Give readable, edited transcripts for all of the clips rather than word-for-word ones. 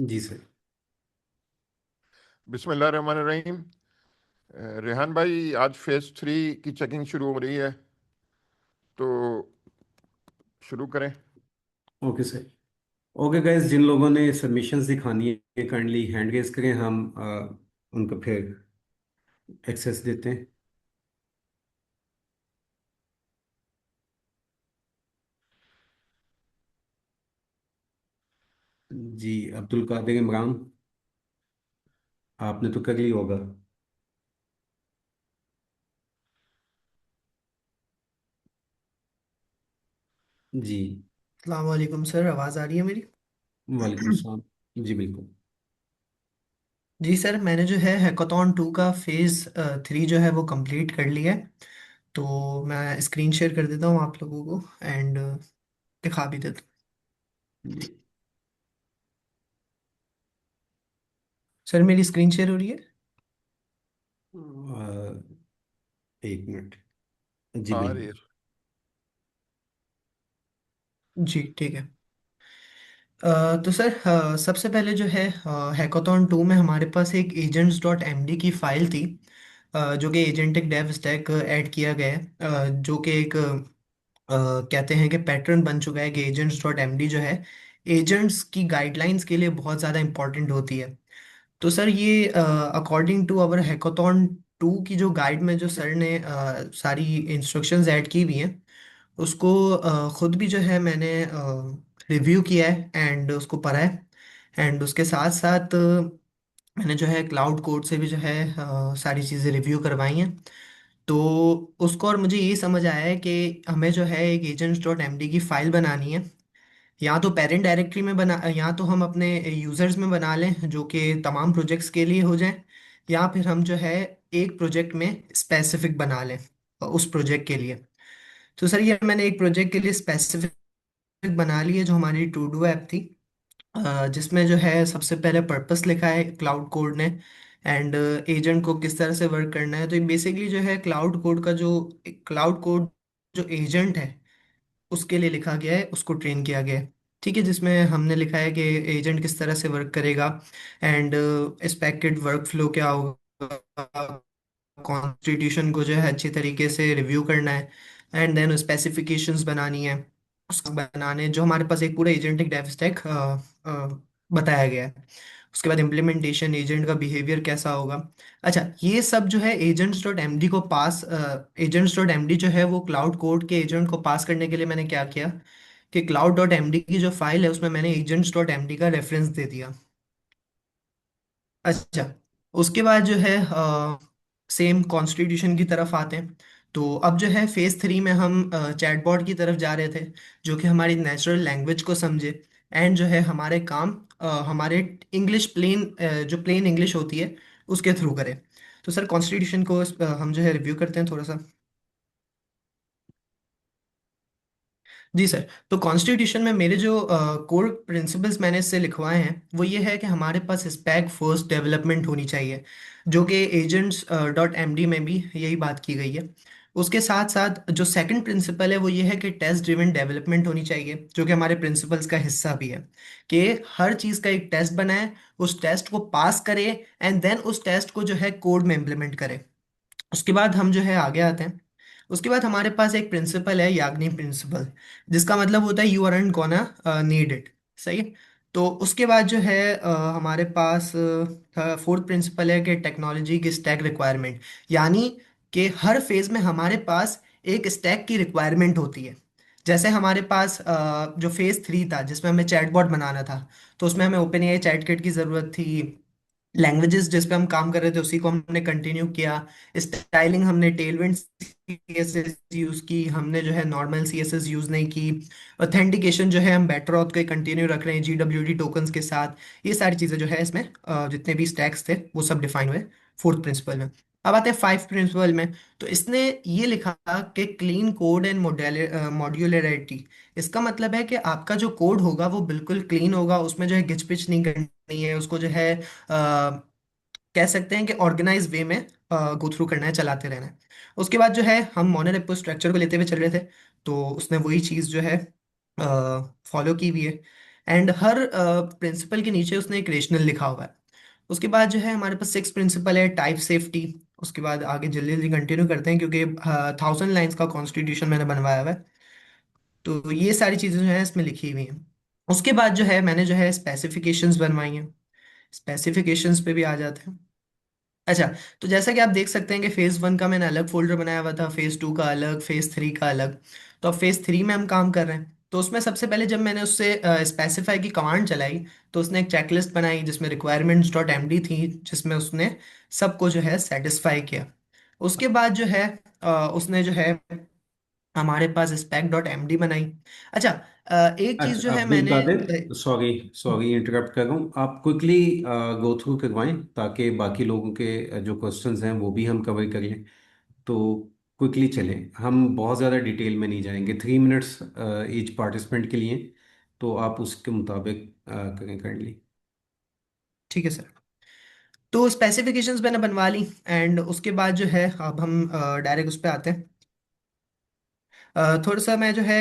जी sir. बिस्मिल्लाहिर्रहमानिर्रहीम। रेहान भाई, आज फेज 3 की चेकिंग शुरू हो रही है, तो शुरू करें। Okay sir. ओके गाइस, जिन लोगों ने सबमिशंस दिखानी है काइंडली हैंड रेज करें, हम उनको फिर एक्सेस देते हैं। जी, अब्दुल कादिर इमरान, आपने तो कर ली होगा। जी। वालेकुम सर, आवाज़ आ रही है मेरी? वालेकुम सलाम। जी बिल्कुल। जी सर, मैंने जो है हैकाथॉन 2 का फेज़ 3 जो है वो कंप्लीट कर लिया है। तो मैं स्क्रीन शेयर कर देता हूँ आप लोगों को एंड दिखा भी देता हूँ। जी। सर मेरी स्क्रीन शेयर हो रही है? एक मिनट। जी आ रही बिल्कुल। है। जी ठीक है। तो सर, सबसे पहले जो है हैकाथॉन 2 में हमारे पास एक agents.md की फाइल थी, जो कि एजेंटिक डेव स्टैक ऐड किया गया है, जो कि एक कहते हैं कि पैटर्न बन चुका है कि agents.md जो है एजेंट्स की गाइडलाइंस के लिए बहुत ज़्यादा इंपॉर्टेंट होती है। तो सर ये अकॉर्डिंग टू अवर हैकाथॉन 2 की जो गाइड में जो सर ने सारी इंस्ट्रक्शंस ऐड की हुई हैं, उसको खुद भी जो है मैंने रिव्यू किया है एंड उसको पढ़ा है। एंड उसके साथ साथ मैंने जो है क्लाउड कोड से भी जो है सारी चीज़ें रिव्यू करवाई हैं। तो उसको और मुझे ये समझ आया है कि हमें जो है एक agents.md की फाइल बनानी है। या तो पेरेंट डायरेक्टरी में बना, या तो हम अपने यूज़र्स में बना लें जो कि तमाम प्रोजेक्ट्स के लिए हो जाए, या फिर हम जो है एक प्रोजेक्ट में स्पेसिफिक बना लें उस प्रोजेक्ट के लिए। तो सर ये मैंने एक प्रोजेक्ट के लिए स्पेसिफिक बना ली है जो हमारी टू डू ऐप थी, जिसमें जो है सबसे पहले पर्पस लिखा है क्लाउड कोड ने एंड एजेंट को किस तरह से वर्क करना है। तो ये बेसिकली जो है क्लाउड कोड जो एजेंट है उसके लिए लिखा गया है, उसको ट्रेन किया गया है। ठीक है, जिसमें हमने लिखा है कि एजेंट किस तरह से वर्क करेगा एंड एक्सपेक्टेड वर्क फ्लो क्या होगा, कॉन्स्टिट्यूशन को जो है अच्छी तरीके से रिव्यू करना है एंड देन स्पेसिफिकेशंस बनानी है। उसको बनाने जो हमारे पास एक पूरा एजेंटिक डेव स्टैक बताया गया है। उसके बाद इम्प्लीमेंटेशन, एजेंट का बिहेवियर कैसा होगा। अच्छा, ये सब जो है एजेंट्स डॉट एम डी जो है वो क्लाउड कोड के एजेंट को पास करने के लिए मैंने क्या किया कि क्लाउड डॉट एम डी की जो फाइल है उसमें मैंने एजेंट्स डॉट एम डी का रेफरेंस दे दिया। अच्छा, उसके बाद जो है सेम कॉन्स्टिट्यूशन की तरफ आते हैं। तो अब जो है फेज़ 3 में हम चैटबॉट की तरफ जा रहे थे, जो कि हमारी नेचुरल लैंग्वेज को समझे एंड जो है हमारे काम हमारे इंग्लिश प्लेन जो प्लेन इंग्लिश होती है उसके थ्रू करे। तो सर कॉन्स्टिट्यूशन को हम जो है रिव्यू करते हैं थोड़ा सा। जी सर, तो कॉन्स्टिट्यूशन में मेरे जो कोर प्रिंसिपल्स मैंने इससे लिखवाए हैं वो ये है कि हमारे पास स्पैक फर्स्ट डेवलपमेंट होनी चाहिए, जो कि एजेंट्स डॉट एम डी में भी यही बात की गई है। उसके साथ साथ जो सेकंड प्रिंसिपल है वो ये है कि टेस्ट ड्रिवन डेवलपमेंट होनी चाहिए, जो कि हमारे प्रिंसिपल्स का हिस्सा भी है, कि हर चीज़ का एक टेस्ट बनाए, उस टेस्ट को पास करे एंड देन उस टेस्ट को जो है कोड में इम्प्लीमेंट करे। उसके बाद हम जो है आगे आते हैं। उसके बाद हमारे पास एक प्रिंसिपल है याग्नि प्रिंसिपल, जिसका मतलब होता है you are gonna need it. सही है? तो उसके बाद जो है हमारे पास फोर्थ प्रिंसिपल है कि टेक्नोलॉजी की स्टैक रिक्वायरमेंट, यानी कि हर फेज में हमारे पास एक स्टैक की रिक्वायरमेंट होती है। जैसे हमारे पास जो फेज़ 3 था जिसमें हमें चैटबॉट बनाना था, तो उसमें हमें ओपन एआई चैट किट की ज़रूरत थी। लैंग्वेजेस जिस पे हम काम कर रहे थे उसी को हमने कंटिन्यू किया। स्टाइलिंग हमने टेलविंड सीएसएस यूज की, हमने जो है नॉर्मल सीएसएस यूज नहीं की। ऑथेंटिकेशन जो है हम बेटर ऑथ को कंटिन्यू रख रहे हैं जीडब्ल्यूडी टोकन्स के साथ। ये सारी चीजें जो है इसमें जितने भी स्टैक्स थे वो सब डिफाइन हुए फोर्थ प्रिंसिपल में। अब आते हैं फाइव प्रिंसिपल में। तो इसने ये लिखा कि क्लीन कोड एंड मॉड्यूलरिटी। इसका मतलब है कि आपका जो कोड होगा वो बिल्कुल क्लीन होगा, उसमें जो है घिच पिच नहीं करनी है, उसको जो है कह सकते हैं कि ऑर्गेनाइज वे में गो थ्रू करना है, चलाते रहना है। उसके बाद जो है हम मोनोरेपो स्ट्रक्चर को लेते हुए चल रहे थे, तो उसने वही चीज़ जो है फॉलो की हुई है। एंड हर प्रिंसिपल के नीचे उसने एक रेशनल लिखा हुआ है। उसके बाद जो है हमारे पास सिक्स प्रिंसिपल है, टाइप सेफ्टी। उसके बाद आगे जल्दी जल्दी कंटिन्यू करते हैं क्योंकि 1000 लाइन्स का कॉन्स्टिट्यूशन मैंने बनवाया हुआ है। तो ये सारी चीज़ें जो है इसमें लिखी हुई हैं। उसके बाद जो है मैंने जो है स्पेसिफिकेशंस बनवाई हैं। स्पेसिफिकेशंस पे भी आ जाते हैं। अच्छा, तो जैसा कि आप देख सकते हैं कि फेज़ 1 का मैंने अलग फोल्डर बनाया हुआ था, फेज़ 2 का अलग, फेज़ 3 का अलग। तो अब फेज़ 3 में हम काम कर रहे हैं। तो उसमें सबसे पहले जब मैंने उससे स्पेसिफाई की कमांड चलाई, तो उसने एक चेकलिस्ट बनाई जिसमें requirements.md थी, जिसमें उसने सबको जो है सेटिस्फाई किया। उसके बाद जो है उसने जो है हमारे पास spec.md बनाई। अच्छा, एक चीज़ जो अच्छा है अब्दुल मैंने कादिर, सॉरी सॉरी इंटरप्ट कर रहा हूँ, आप क्विकली गो थ्रू करवाएं ताकि बाकी लोगों के जो क्वेश्चंस हैं वो भी हम कवर कर लें। तो क्विकली चलें, हम बहुत ज़्यादा डिटेल में नहीं जाएंगे, 3 मिनट्स ईच पार्टिसिपेंट के लिए। तो आप उसके मुताबिक करें काइंडली। ठीक है सर। तो स्पेसिफिकेशंस मैंने बनवा ली एंड उसके बाद जो है अब हम डायरेक्ट उस पर आते हैं। थोड़ा सा मैं जो है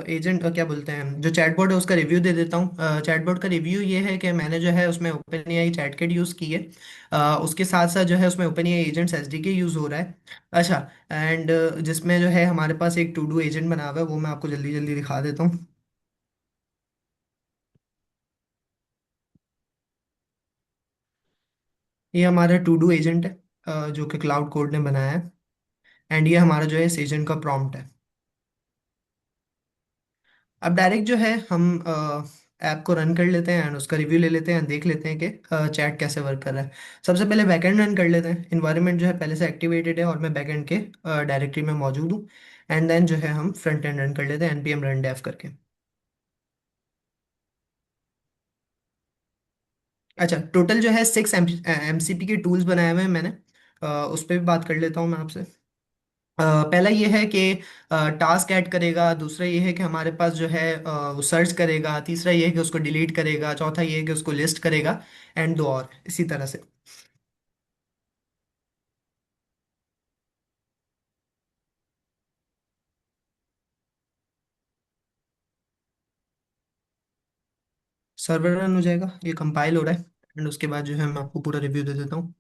एजेंट क्या बोलते हैं, जो चैटबॉट है उसका रिव्यू दे देता हूँ। चैटबॉट का रिव्यू ये है कि मैंने जो है उसमें ओपन एआई चैटकिट यूज़ की है। उसके साथ साथ जो है उसमें open AI agents SDK use हो रहा है। अच्छा, एंड जिसमें जो है हमारे पास एक टू डू एजेंट बना हुआ है, वो मैं आपको जल्दी जल्दी दिखा देता हूँ। ये हमारा टू डू एजेंट है, जो कि क्लाउड कोड ने बनाया है। एंड ये हमारा जो है इस एजेंट का प्रॉम्प्ट है। अब डायरेक्ट जो है हम ऐप को रन कर लेते हैं एंड उसका रिव्यू ले लेते हैं, देख लेते हैं कि चैट कैसे वर्क कर रहा है। सबसे पहले बैकएंड रन कर लेते हैं। इन्वायरमेंट जो है पहले से एक्टिवेटेड है और मैं बैकएंड के डायरेक्टरी में मौजूद हूँ। एंड देन जो है हम फ्रंट एंड रन कर लेते हैं npm रन डेव करके। अच्छा, टोटल जो है 6 एमसीपी के टूल्स बनाए हुए हैं मैंने। उस पर भी बात कर लेता हूँ मैं आपसे। पहला ये है कि टास्क ऐड करेगा, दूसरा ये है कि हमारे पास जो है वो सर्च करेगा, तीसरा ये है कि उसको डिलीट करेगा, चौथा ये है कि उसको लिस्ट करेगा। एंड दो और इसी तरह से। सर्वर रन हो जाएगा, ये कंपाइल हो रहा है। एंड उसके बाद जो है मैं आपको पूरा रिव्यू दे देता हूँ।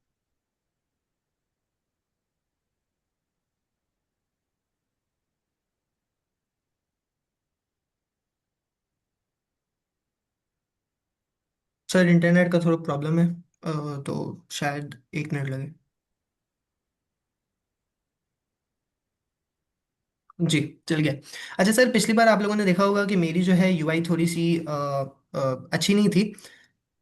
सर इंटरनेट का थोड़ा प्रॉब्लम है, तो शायद 1 मिनट लगे। जी, चल गया। अच्छा सर, पिछली बार आप लोगों ने देखा होगा कि मेरी जो है यूआई थोड़ी सी अच्छी नहीं थी,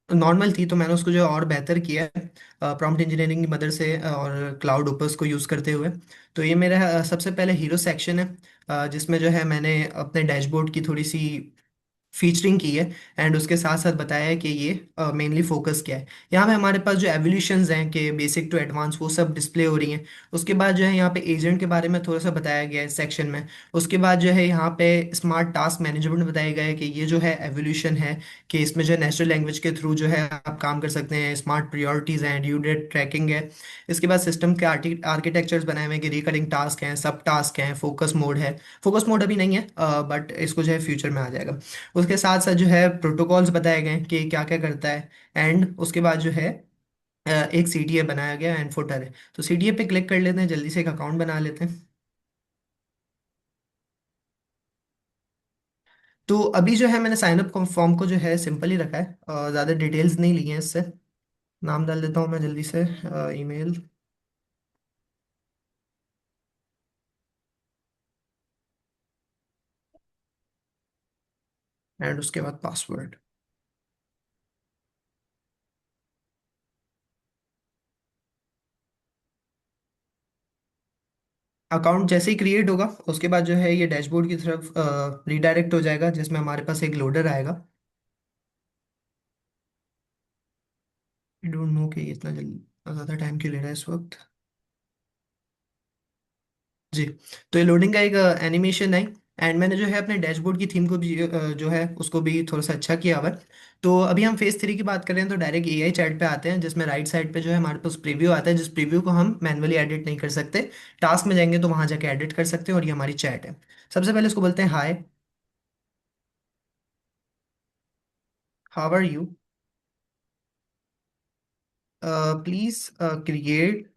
नॉर्मल थी। तो मैंने उसको जो है और बेहतर किया है प्रॉम्प्ट इंजीनियरिंग की मदद से और क्लाउड ओपर्स को यूज़ करते हुए। तो ये मेरा सबसे पहले हीरो सेक्शन है, जिसमें जो है मैंने अपने डैशबोर्ड की थोड़ी सी फीचरिंग की है। एंड उसके साथ साथ बताया है कि ये मेनली फोकस क्या है। यहाँ पे हमारे पास जो एवोल्यूशंस हैं कि बेसिक टू एडवांस वो सब डिस्प्ले हो रही हैं। उसके बाद जो है यहाँ पे एजेंट के बारे में थोड़ा सा बताया गया है सेक्शन में। उसके बाद जो है यहाँ पे स्मार्ट टास्क मैनेजमेंट बताया गया है कि ये जो है एवोल्यूशन है, कि इसमें जो है नेचुरल लैंग्वेज के थ्रू जो है आप काम कर सकते हैं, स्मार्ट प्रायोरिटीज़ हैं, ड्यू डेट ट्रैकिंग है। इसके बाद सिस्टम के आर्किटेक्चर्स बनाए हुए हैं कि रिकरिंग टास्क हैं, सब टास्क हैं, फोकस मोड है। फोकस मोड अभी नहीं है, बट इसको जो है फ्यूचर में आ जाएगा। उसके साथ साथ जो है प्रोटोकॉल्स बताए गए हैं कि क्या क्या करता है। एंड उसके बाद जो है एक सीटीए बनाया गया एंड फुटर है। तो सीटीए पे क्लिक कर लेते हैं, जल्दी से एक अकाउंट बना लेते हैं। तो अभी जो है मैंने साइन अप फॉर्म को जो है सिंपल ही रखा है, ज़्यादा डिटेल्स नहीं ली हैं इससे। नाम डाल देता हूँ मैं जल्दी से, ईमेल। एंड उसके बाद पासवर्ड। अकाउंट जैसे ही क्रिएट होगा उसके बाद जो है ये डैशबोर्ड की तरफ रीडायरेक्ट हो जाएगा, जिसमें हमारे पास एक लोडर आएगा। आई डोंट नो कि ये इतना जल्दी ज़्यादा टाइम क्यों ले रहा है इस वक्त। जी, तो ये लोडिंग का एक एनिमेशन है। एंड मैंने जो है अपने डैशबोर्ड की थीम को भी जो है उसको भी थोड़ा सा अच्छा किया हुआ है। तो अभी हम फेज़ 3 की बात करें तो डायरेक्ट एआई चैट पे आते हैं, जिसमें राइट साइड पे जो है हमारे पास प्रीव्यू आता है, जिस प्रीव्यू को हम मैन्युअली एडिट नहीं कर सकते। टास्क में जाएंगे तो वहां जाके एडिट कर सकते हैं और ये हमारी चैट है। सबसे पहले इसको बोलते हैं hi. How are you, please create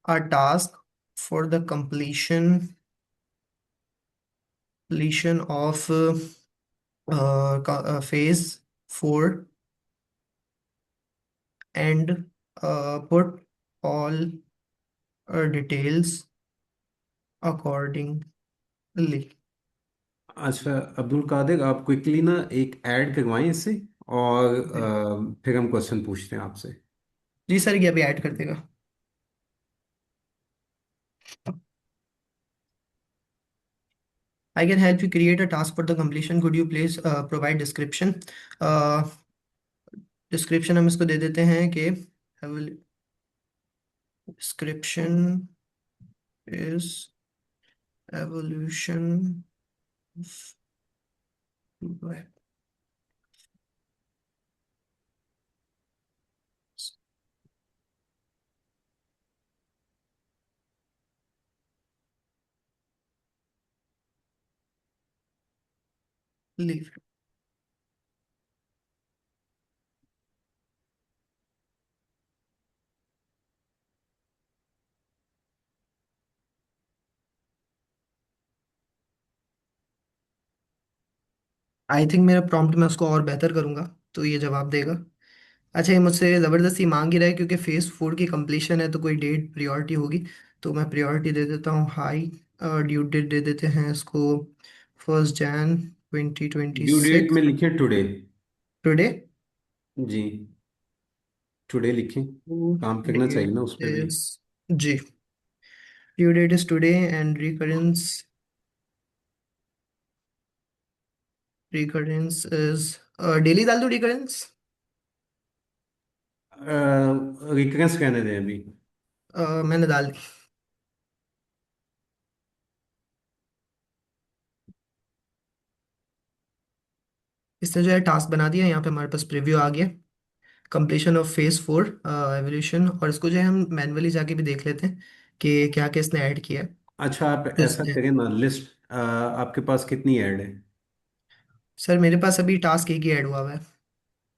a task for the completion of phase 4 and put all details accordingly. अच्छा अब्दुल कादिर, आप क्विकली ना एक ऐड करवाएं इससे, और जी फिर हम क्वेश्चन पूछते हैं आपसे। जी सर, ये अभी ऐड कर देगा। I can help you create a task for the completion. Could you please provide description? Description हम इसको दे देते हैं कि description is evolution of web. Leave. I think मेरा प्रॉम्प्ट मैं उसको और बेहतर करूंगा तो ये जवाब देगा। अच्छा, ये मुझसे ज़बरदस्ती मांग ही रहा है क्योंकि फेज 4 की कंप्लीशन है तो कोई डेट प्रियोरिटी होगी। तो मैं प्रियोरिटी दे देता हूँ हाई। ड्यू डेट दे देते हैं इसको 1 Jan twenty twenty due date six में लिखें टुडे। टुडे। जी, टुडे लिखें। काम करना चाहिए डेट ना उस पे भी। इज जी, due date is today and recurrence is daily डाल दो रिकरेंस। रिकरेंस कहने दें अभी। मैंने डाल दी। इसने जो है टास्क बना दिया, यहाँ पे हमारे पास प्रीव्यू आ गया। कंप्लीशन ऑफ फेज 4 एवोल्यूशन, और इसको जो है हम मैन्युअली जाके भी देख लेते हैं कि क्या क्या इसने ऐड किया है। अच्छा, आप तो ऐसा इसने, करें ना, लिस्ट आपके पास कितनी ऐड है? सर मेरे पास अभी टास्क एक ही ऐड हुआ हुआ है।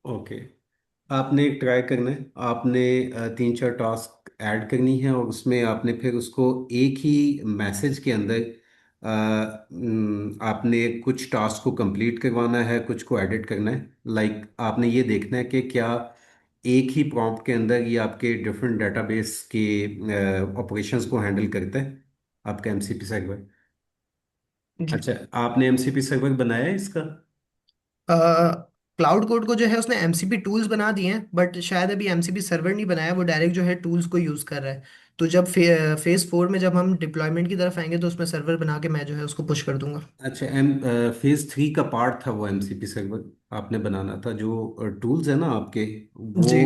ओके, आपने एक ट्राई करना है। आपने 3 4 टास्क ऐड करनी है, और उसमें आपने फिर उसको एक ही मैसेज के अंदर आपने कुछ टास्क को कंप्लीट करवाना है, कुछ को एडिट करना है। लाइक आपने ये देखना है कि क्या एक ही प्रॉम्प्ट के अंदर ये आपके डिफरेंट डेटाबेस के ऑपरेशंस को हैंडल करता है, आपका एमसीपी सर्वर। जी। अच्छा, आपने एमसीपी सर्वर बनाया है इसका? क्लाउड कोड को जो है उसने एमसीपी टूल्स बना दिए हैं, बट शायद अभी एमसीपी सर्वर नहीं बनाया, वो डायरेक्ट जो है टूल्स को यूज़ कर रहा है। तो जब फेज 4 में जब हम डिप्लॉयमेंट की तरफ आएंगे तो उसमें सर्वर बना के मैं जो है उसको पुश कर दूंगा। अच्छा, फेज 3 का पार्ट था वो एमसीपी सर्वर, आपने बनाना था। जो टूल्स है ना आपके, वो जी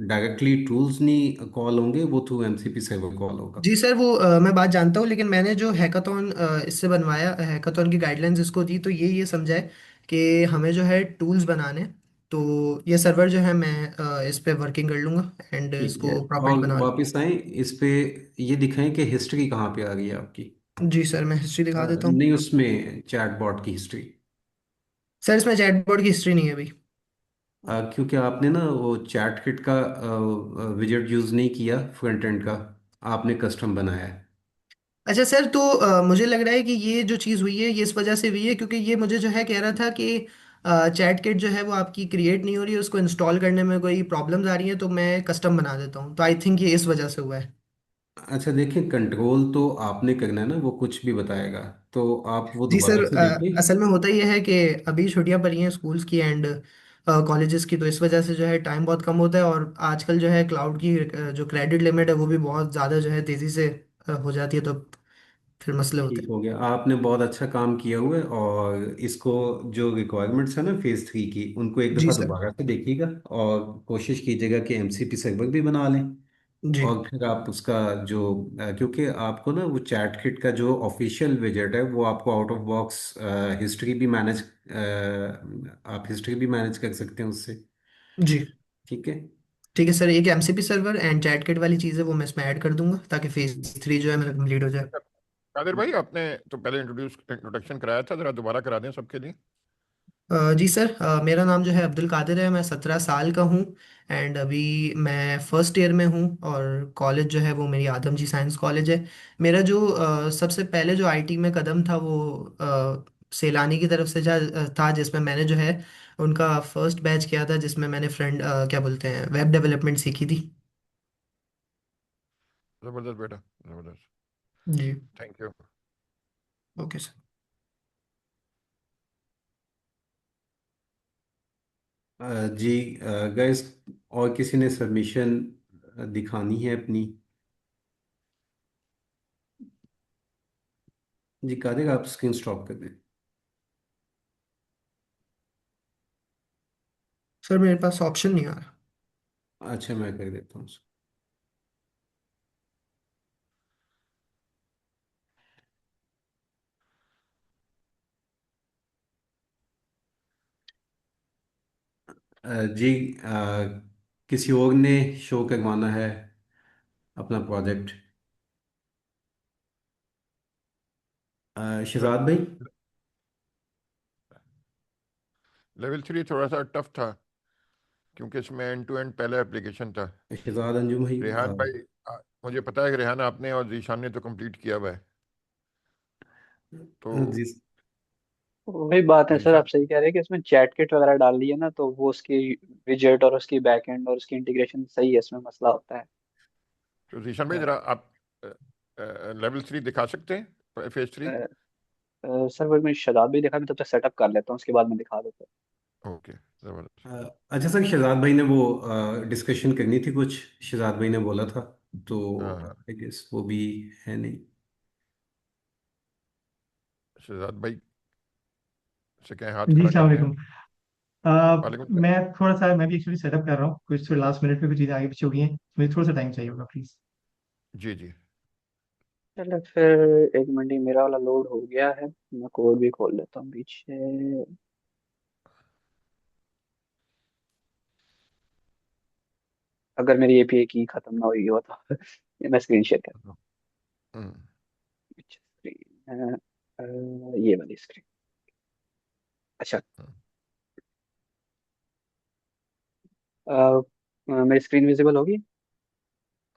डायरेक्टली टूल्स नहीं कॉल होंगे, वो थ्रू एमसीपी सर्वर कॉल होगा। जी सर, वो मैं बात जानता हूँ, लेकिन मैंने जो हैकाथॉन इससे बनवाया, हैकाथॉन की गाइडलाइंस इसको दी तो ये समझा है कि हमें जो है टूल्स बनाने हैं। तो ये सर्वर जो है मैं इस पे वर्किंग कर लूँगा एंड ठीक है, इसको प्रॉपर्ली और बना लूँगा। वापस आए इस पे, ये दिखाएं कि हिस्ट्री कहाँ पे आ गई है आपकी। जी सर, मैं हिस्ट्री दिखा देता हूँ। नहीं, उसमें चैटबॉट की हिस्ट्री। सर इसमें चैटबॉट की हिस्ट्री नहीं है अभी। क्योंकि आपने ना वो चैट किट का विजेट यूज़ नहीं किया, फ्रंट एंड का आपने कस्टम बनाया है। अच्छा सर, तो मुझे लग रहा है कि ये जो चीज़ हुई है ये इस वजह से हुई है क्योंकि ये मुझे जो है कह रहा था कि चैट किट जो है वो आपकी क्रिएट नहीं हो रही है, उसको इंस्टॉल करने में कोई प्रॉब्लम्स आ रही हैं, तो मैं कस्टम बना देता हूँ। तो आई थिंक ये इस वजह से हुआ है। अच्छा देखिए, कंट्रोल तो आपने करना है ना, वो कुछ भी बताएगा, तो आप वो जी सर, दोबारा से देखिए। असल में होता ये है कि अभी छुट्टियां पड़ी हैं स्कूल्स की एंड कॉलेजेस की, तो इस वजह से जो है टाइम बहुत कम होता है, और आजकल जो है क्लाउड की जो क्रेडिट लिमिट है वो भी बहुत ज़्यादा जो है तेज़ी से हो जाती है, तो फिर मसले होते ठीक हैं। हो गया, आपने बहुत अच्छा काम किया हुआ है। और इसको, जो रिक्वायरमेंट्स है ना फेज 3 की, उनको एक जी दफ़ा सर। दोबारा से देखिएगा, और कोशिश कीजिएगा कि एमसीपी सर्वर भी बना लें। जी और फिर आप उसका जो क्योंकि आपको ना वो चैट किट का जो ऑफिशियल विजेट है, वो आपको आउट ऑफ बॉक्स हिस्ट्री भी मैनेज, आप हिस्ट्री भी मैनेज कर सकते हैं उससे। जी ठीक है। ठीक है सर, एक MCP server and chat kit वाली चीज़ है वो मैं इसमें ऐड कर दूंगा ताकि फेज 3 जो है मेरा कंप्लीट हो जाए। अच्छा, कादिर भाई, आपने तो पहले इंट्रोडक्शन कराया था, जरा दोबारा करा दें सबके लिए। जी सर, मेरा नाम जो है अब्दुल कादिर है। मैं 17 साल का हूँ एंड अभी मैं फर्स्ट ईयर में हूँ। और कॉलेज जो है वो मेरी आदम जी साइंस कॉलेज है। मेरा जो सबसे पहले जो आईटी में कदम था वो सैलानी की तरफ से था, जिसमें मैंने जो है उनका फर्स्ट बैच किया था, जिसमें मैंने फ्रंट क्या बोलते हैं वेब डेवलपमेंट सीखी थी। जबरदस्त बेटा, जबरदस्त। जी। Thank you. Okay sir. जी गाइस, और किसी ने सबमिशन दिखानी है अपनी? जी कादिर, आप स्क्रीन स्टॉप कर दें। सर मेरे पास ऑप्शन नहीं आ रहा। अच्छा, मैं कर देता हूँ। जी किसी और ने शो करवाना है अपना प्रोजेक्ट? शहजाद भाई। लेवल 3 थोड़ा सा टफ था क्योंकि इसमें एंड टू एंड पहला एप्लीकेशन था। शहजाद अंजुम भाई। रेहान भाई, मुझे पता है कि रेहान आपने और जीशान ने तो कंप्लीट किया हुआ है। तो जी। वही बात है सर, आप जीशान, सही कह रहे हैं कि इसमें चैट किट वगैरह डाल दी है ना, तो वो उसकी विजेट और उसकी बैकएंड और उसकी इंटीग्रेशन सही है, इसमें मसला होता है। तो जीशान भाई जरा आप लेवल 3 दिखा सकते हैं, फेज 3? सर वो मैं शदाब भी देखा, मैं तब तक सेटअप कर लेता हूँ, उसके बाद मैं दिखा देता ओके, जबरदस्त। अच्छा सर, शहजाद भाई ने वो डिस्कशन करनी थी कुछ, शहजाद भाई ने बोला था, तो हाँ हाँ, आई गेस वो भी है नहीं। शहजाद भाई से कहें हाथ जी खड़ा सलाम कर दें। वालेकुम। वालेकुम सलाम। मैं थोड़ा सा मैं भी एक्चुअली सेटअप कर रहा हूँ, कुछ तो लास्ट मिनट पे कुछ चीज़ें आगे पीछे हो गई हैं, मुझे थोड़ा सा टाइम चाहिए होगा प्लीज। जी जी। चलो फिर, एक मिनट, ही मेरा वाला लोड हो गया है, मैं कोड भी खोल लेता हूँ पीछे। अगर मेरी एपीआई की खत्म ना हुई हो तो ये मैं स्क्रीन शेयर कर। हम्म, स्क्रीन है, ये वाली स्क्रीन। अच्छा। हम्म, मेरी स्क्रीन विजिबल होगी?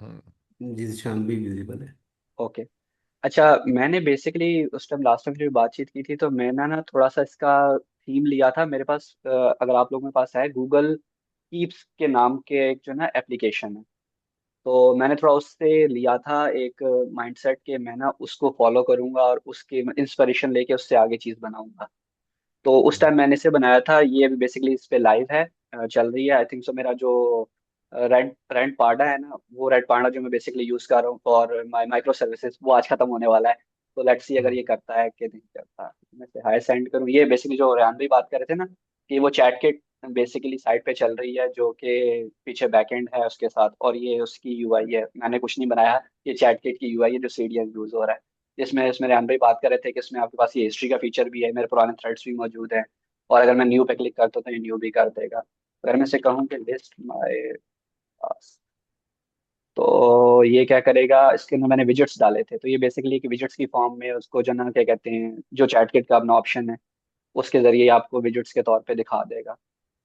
हम्म, जी शान भी विजिबल है। ओके। अच्छा, मैंने बेसिकली उस टाइम लास्ट टाइम जो बातचीत की थी, तो मैंने ना थोड़ा सा इसका थीम लिया था मेरे पास। अगर आप लोगों के पास है, गूगल कीप्स के नाम के एक जो ना एप्लीकेशन है, तो मैंने थोड़ा उससे लिया था एक माइंडसेट के मैं ना उसको फॉलो करूंगा और उसके इंस्पिरेशन लेके उससे आगे चीज बनाऊंगा। तो उस टाइम मैंने इसे बनाया था, ये अभी बेसिकली इस पे लाइव है, चल रही है। आई थिंक सो मेरा जो रेड रेड पांडा है ना, वो रेड पांडा जो मैं बेसिकली यूज कर रहा हूँ फॉर माई माइक्रो सर्विसेज, वो आज खत्म होने वाला है। तो लेट्स सी अगर हम्म, ये करता है कि नहीं करता। मैं से हाई सेंड करूँ, ये बेसिकली जो रेहान भी बात कर रहे थे ना, कि वो चैट किट बेसिकली साइट पे चल रही है, जो कि पीछे बैकएंड है उसके साथ, और ये उसकी यूआई है, मैंने कुछ नहीं बनाया। ये चैट किट की यूआई है जो सीडीएन यूज हो रहा है। जिसमें इसमें रेहान भाई बात कर रहे थे कि इसमें आपके पास ये हिस्ट्री का फीचर भी है, मेरे पुराने थ्रेड्स भी मौजूद हैं, और अगर मैं न्यू पे क्लिक करता हूँ तो ये न्यू भी कर देगा। अगर मैं से कहूँ कि लिस्ट माय, तो ये क्या करेगा, इसके अंदर मैंने विजेट्स डाले थे, तो ये बेसिकली एक विजेट्स की फॉर्म में उसको जो ना क्या कहते हैं, जो चैटकिट का अपना ऑप्शन है उसके जरिए आपको विजेट्स के तौर पे दिखा देगा।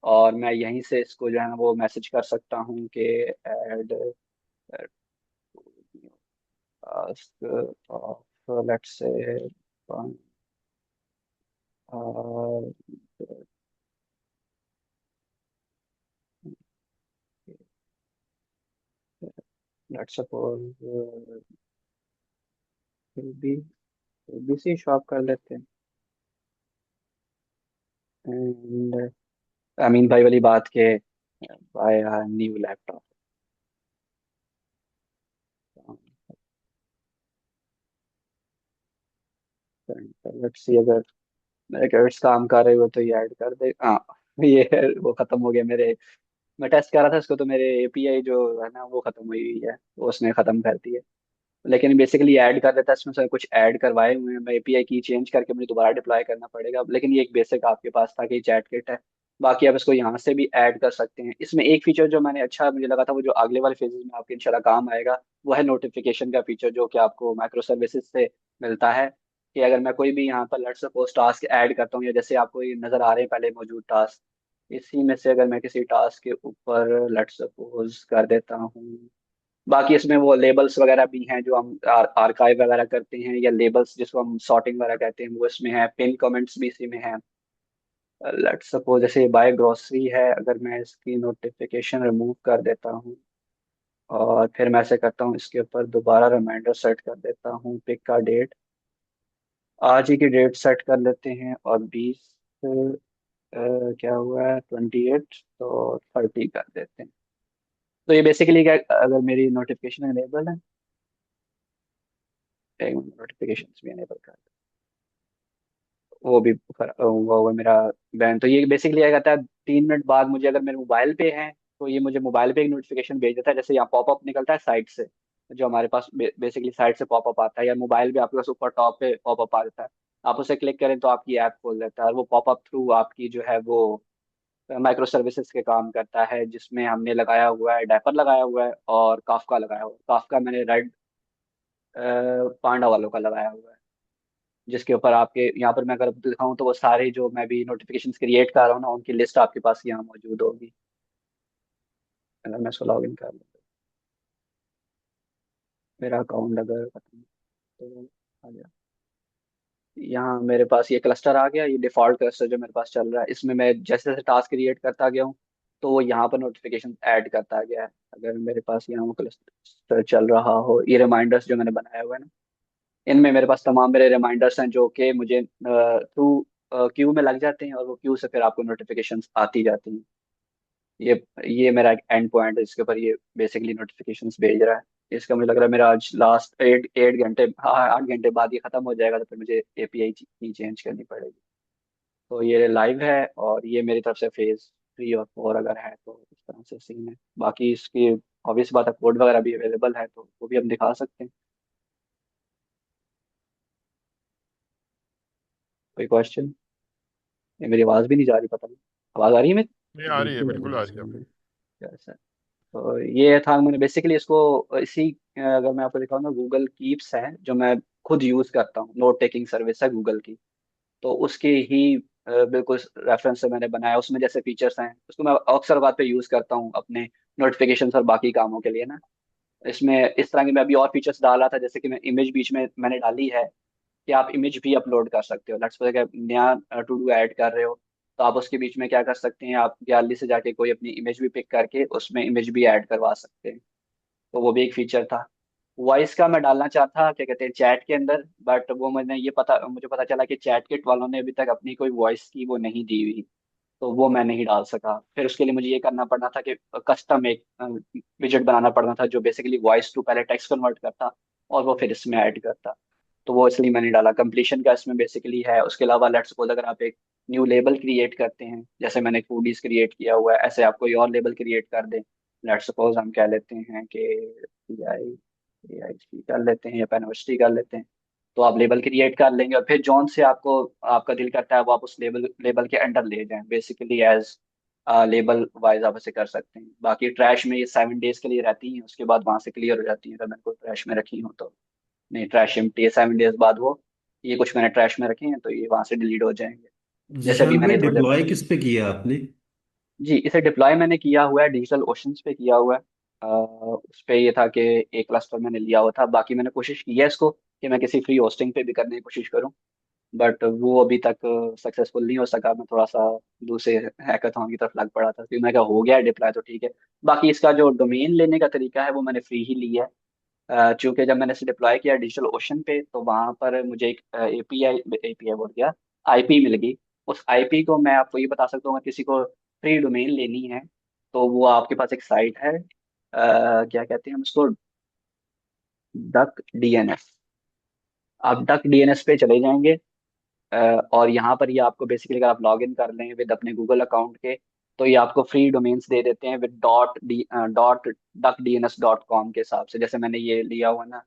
और मैं यहीं से इसको जो है ना वो मैसेज कर सकता हूँ कि add of let's say let's suppose बी बीसी शॉप कर लेते हैं। एंड अमीन भाई वाली बात के buy new laptop. Let's see अगर मेरे क्रेडिट्स काम कर रहे हो तो ये ऐड कर दे। हाँ, ये वो खत्म हो गया मेरे। मैं टेस्ट कर रहा था इसको, तो मेरे एपीआई जो है ना वो खत्म हुई हुई है, वो उसने खत्म कर दी है। लेकिन बेसिकली ऐड कर देता है, इसमें से कुछ ऐड करवाए हुए हैं, मैं एपीआई की चेंज करके मुझे दोबारा डिप्लॉय करना पड़ेगा। लेकिन ये एक बेसिक आपके पास था कि चैट किट है। बाकी आप इसको यहाँ से भी ऐड कर सकते हैं। इसमें एक फीचर जो मैंने अच्छा मुझे लगा था, वो जो अगले वाले फेजेस में आपके इंशाल्लाह काम आएगा, वो है नोटिफिकेशन का फीचर, जो कि आपको माइक्रो सर्विसेज से मिलता है। कि अगर मैं कोई भी यहाँ पर लेट्स सपोज टास्क ऐड करता हूँ, या जैसे आपको ये नज़र आ रहे हैं पहले मौजूद टास्क, इसी में से अगर मैं किसी टास्क के ऊपर लेट्स सपोज कर देता हूँ, बाकी इसमें वो लेबल्स वगैरह भी हैं जो हम आर्काइव वगैरह करते हैं, या लेबल्स जिसको हम सॉर्टिंग वगैरह कहते हैं वो इसमें है, पिन कमेंट्स भी इसी में है। लेट्स सपोज जैसे बाय ग्रोसरी है, अगर मैं इसकी नोटिफिकेशन रिमूव कर देता हूँ और फिर मैं ऐसे करता हूँ, इसके ऊपर दोबारा रिमाइंडर सेट कर देता हूँ, पिक का डेट आज ही की डेट सेट कर लेते हैं, और 20 क्या हुआ है 28, तो 30 कर देते हैं। तो ये बेसिकली क्या, अगर मेरी नोटिफिकेशन अनेबल है, एक नोटिफिकेशन भी अनेबल कर, वो भी हुआ हुआ मेरा बैन। तो ये बेसिकली क्या कहता है, 3 मिनट बाद मुझे अगर मेरे मोबाइल पे है तो ये मुझे मोबाइल पे एक नोटिफिकेशन भेज देता है, जैसे यहाँ पॉपअप निकलता है साइड से, जो हमारे पास बेसिकली साइड से पॉपअप आता है, या मोबाइल पे आपके पास ऊपर टॉप पे पॉपअप आ जाता है, आप उसे क्लिक करें तो आपकी ऐप खोल देता है, और वो पॉपअप थ्रू आपकी जो है वो माइक्रो सर्विसेज के काम करता है, जिसमें हमने लगाया हुआ है डायपर लगाया हुआ है और काफका लगाया हुआ है। काफका मैंने रेड पांडा वालों का लगाया हुआ है, जिसके ऊपर आपके यहाँ पर मैं अगर दिखाऊं तो वो सारे जो मैं भी नोटिफिकेशंस क्रिएट कर रहा हूँ ना, उनकी लिस्ट आपके पास यहाँ मौजूद होगी। अगर मैं इसको लॉग इन कर लूँ, मेरा अकाउंट अगर खत्म तो आ गया, यहाँ मेरे पास ये क्लस्टर आ गया, ये डिफॉल्ट क्लस्टर जो मेरे पास चल रहा है, इसमें मैं जैसे जैसे टास्क क्रिएट करता गया हूँ तो वो यहाँ पर नोटिफिकेशन ऐड करता गया है। अगर मेरे पास यहाँ वो क्लस्टर चल रहा हो, ये रिमाइंडर्स जो मैंने बनाया हुआ है ना, इनमें मेरे पास तमाम मेरे रिमाइंडर्स हैं जो कि मुझे थ्रू क्यू में लग जाते हैं, और वो क्यू से फिर आपको नोटिफिकेशंस आती जाती हैं। ये ये मेरा एक एंड पॉइंट है जिसके ऊपर ये बेसिकली नोटिफिकेशंस भेज रहा है। इसका मुझे लग रहा है मेरा आज लास्ट 8 घंटे, हाँ 8 घंटे बाद ये खत्म हो जाएगा, तो फिर मुझे एपीआई की चेंज करनी पड़ेगी। तो ये लाइव है, और ये मेरी तरफ से फेज 3 और 4 अगर है तो इस तरह से सीन है। बाकी इसकी ऑब्वियस बात है, कोड वगैरह भी अवेलेबल है तो वो भी हम दिखा सकते हैं। कोई क्वेश्चन? ये मेरी आवाज़ भी नहीं जा रही, पता नहीं आवाज़ आ रही है मेरी नहीं आ रही है, बिल्कुल आ रही बिल्कुल है आ रही है सही आपकी। है। कैसा? तो ये था, मैंने बेसिकली इसको इसी अगर मैं आपको दिखाऊँ ना, गूगल कीप्स है जो मैं खुद यूज़ करता हूँ, नोट टेकिंग सर्विस है गूगल की, तो उसके ही बिल्कुल रेफरेंस से मैंने बनाया। उसमें जैसे फीचर्स हैं उसको मैं अक्सर बात पे यूज़ करता हूँ अपने नोटिफिकेशन और बाकी कामों के लिए ना। इसमें इस तरह की मैं अभी और फीचर्स डाला था, जैसे कि मैं इमेज बीच में मैंने डाली है कि आप इमेज भी अपलोड कर सकते हो। लेट्स सपोज नया टू डू ऐड कर रहे हो, तो आप उसके बीच में क्या कर सकते हैं, आप गैलरी से जाके कोई अपनी इमेज भी पिक करके उसमें इमेज भी ऐड करवा सकते हैं। तो वो भी एक फीचर था। वॉइस का मैं डालना चाहता, क्या कहते हैं, चैट के अंदर, बट वो मुझे पता चला कि चैट किट वालों ने अभी तक अपनी कोई वॉइस की वो नहीं दी हुई, तो वो मैं नहीं डाल सका। फिर उसके लिए मुझे ये करना पड़ना था कि कस्टम एक विजेट बनाना पड़ना था जो बेसिकली वॉइस टू पहले टेक्स्ट कन्वर्ट करता और वो फिर इसमें ऐड करता। तो वो इसलिए मैंने डाला। कंप्लीशन का इसमें बेसिकली है। उसके अलावा लेट्स सपोज अगर आप एक न्यू लेबल क्रिएट करते हैं, जैसे मैंने फूडीज क्रिएट किया हुआ है, ऐसे आप कोई और लेबल क्रिएट कर दें। लेट्स सपोज हम कह लेते हैं कि आई आई कर लेते हैं या पेनवर्सिटी कर लेते हैं, तो आप लेबल क्रिएट कर लेंगे, और फिर जॉन से आपको आपका दिल करता है वो आप उस लेबल लेबल के अंडर ले जाएं, बेसिकली एज लेबल वाइज आप ऐसे कर सकते हैं। बाकी ट्रैश में ये 7 डेज के लिए रहती हैं, उसके बाद वहां से क्लियर हो जाती हैं अगर मैंने कोई ट्रैश में रखी हो तो। नहीं, ट्रैश एम्प्टी है 7 डेज बाद वो, ये कुछ मैंने ट्रैश में रखे हैं तो ये वहां से डिलीट हो जाएंगे। जैसे अभी जिशान भाई मैंने थोड़ी देर डिप्लॉय किस पे किया आपने? जी, इसे डिप्लॉय मैंने किया हुआ है डिजिटल ओशंस पे किया हुआ है। उस पे ये था कि एक क्लस्टर मैंने लिया हुआ था, बाकी मैंने कोशिश की है इसको कि मैं किसी फ्री होस्टिंग पे भी करने की कोशिश करूं, बट वो अभी तक सक्सेसफुल नहीं हो सका। मैं थोड़ा सा दूसरे हैकाथॉन की तरफ लग पड़ा था, क्योंकि मैं कहा हो गया डिप्लॉय तो ठीक है। बाकी इसका जो डोमेन लेने का तरीका है वो मैंने फ्री ही लिया है। चूंकि जब मैंने इसे डिप्लॉय किया डिजिटल ओशन पे, तो वहां पर मुझे एक एपीआई एपीआई बोल गया आईपी मिल गई। उस आईपी को मैं आपको ये बता सकता हूँ, अगर किसी को फ्री डोमेन लेनी है तो वो आपके पास एक साइट है, क्या कहते हैं हम उसको, डक डीएनएस। आप डक डीएनएस पे चले जाएंगे, अ, और यहाँ पर ये आपको बेसिकली अगर आप लॉग इन कर लें विद अपने गूगल अकाउंट के, तो ये आपको फ्री डोमेन्स दे देते हैं with dot duck DNS dot com के हिसाब से। जैसे मैंने ये लिया हुआ ना,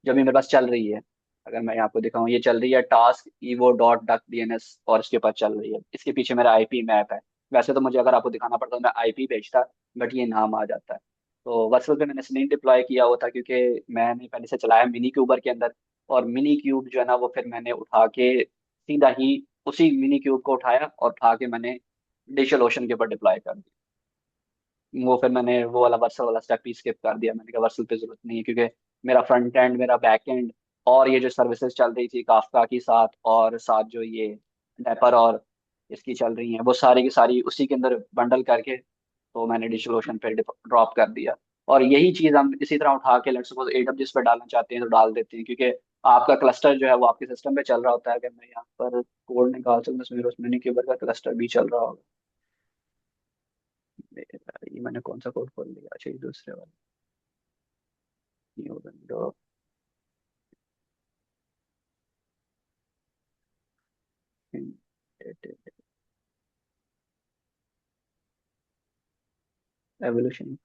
जो अभी मेरे पास चल रही है, अगर मैं आपको दिखाऊं, ये चल रही है task evo dot duck DNS, और इसके ऊपर चल रही है, इसके पीछे मेरा आईपी मैप है। वैसे तो मुझे अगर आपको दिखाना पड़ता तो मैं आईपी भेजता, बट ये नाम आ जाता है। तो वर्चुअल पे मैंने इसलिए डिप्लॉय किया हुआ था क्योंकि मैंने पहले से चलाया मिनी क्यूबर के अंदर, और मिनी क्यूब जो है ना वो फिर मैंने उठा के सीधा ही उसी मिनी क्यूब को उठाया और उठा के मैंने डिजिटल ओशन के ऊपर डिप्लॉय कर दिया। वो फिर मैंने वो वाला वर्सल वाला स्टेप ही स्किप कर दिया। मैंने कहा वर्सल पे जरूरत नहीं है, क्योंकि मेरा फ्रंट एंड, मेरा बैक एंड और ये जो सर्विसेज चल रही थी काफका की साथ, और साथ जो ये डेपर और इसकी चल रही हैं, वो सारी की सारी उसी के अंदर बंडल करके तो मैंने डिजिटल ओशन पे ड्रॉप कर दिया। और यही चीज हम इसी तरह उठा के लेट्स सपोज AWS पे डालना चाहते हैं तो डाल देते हैं, क्योंकि आपका क्लस्टर जो है वो आपके सिस्टम पे चल रहा होता है। अगर मैं यहाँ पर कोड निकाल सकूँ उसमें रोजमेरी क्यूबर का क्लस्टर भी चल रहा होगा। ये मैंने कौन सा कोड खोल लिया? अच्छा, ये दूसरे वाला। New window. एवोल्यूशन।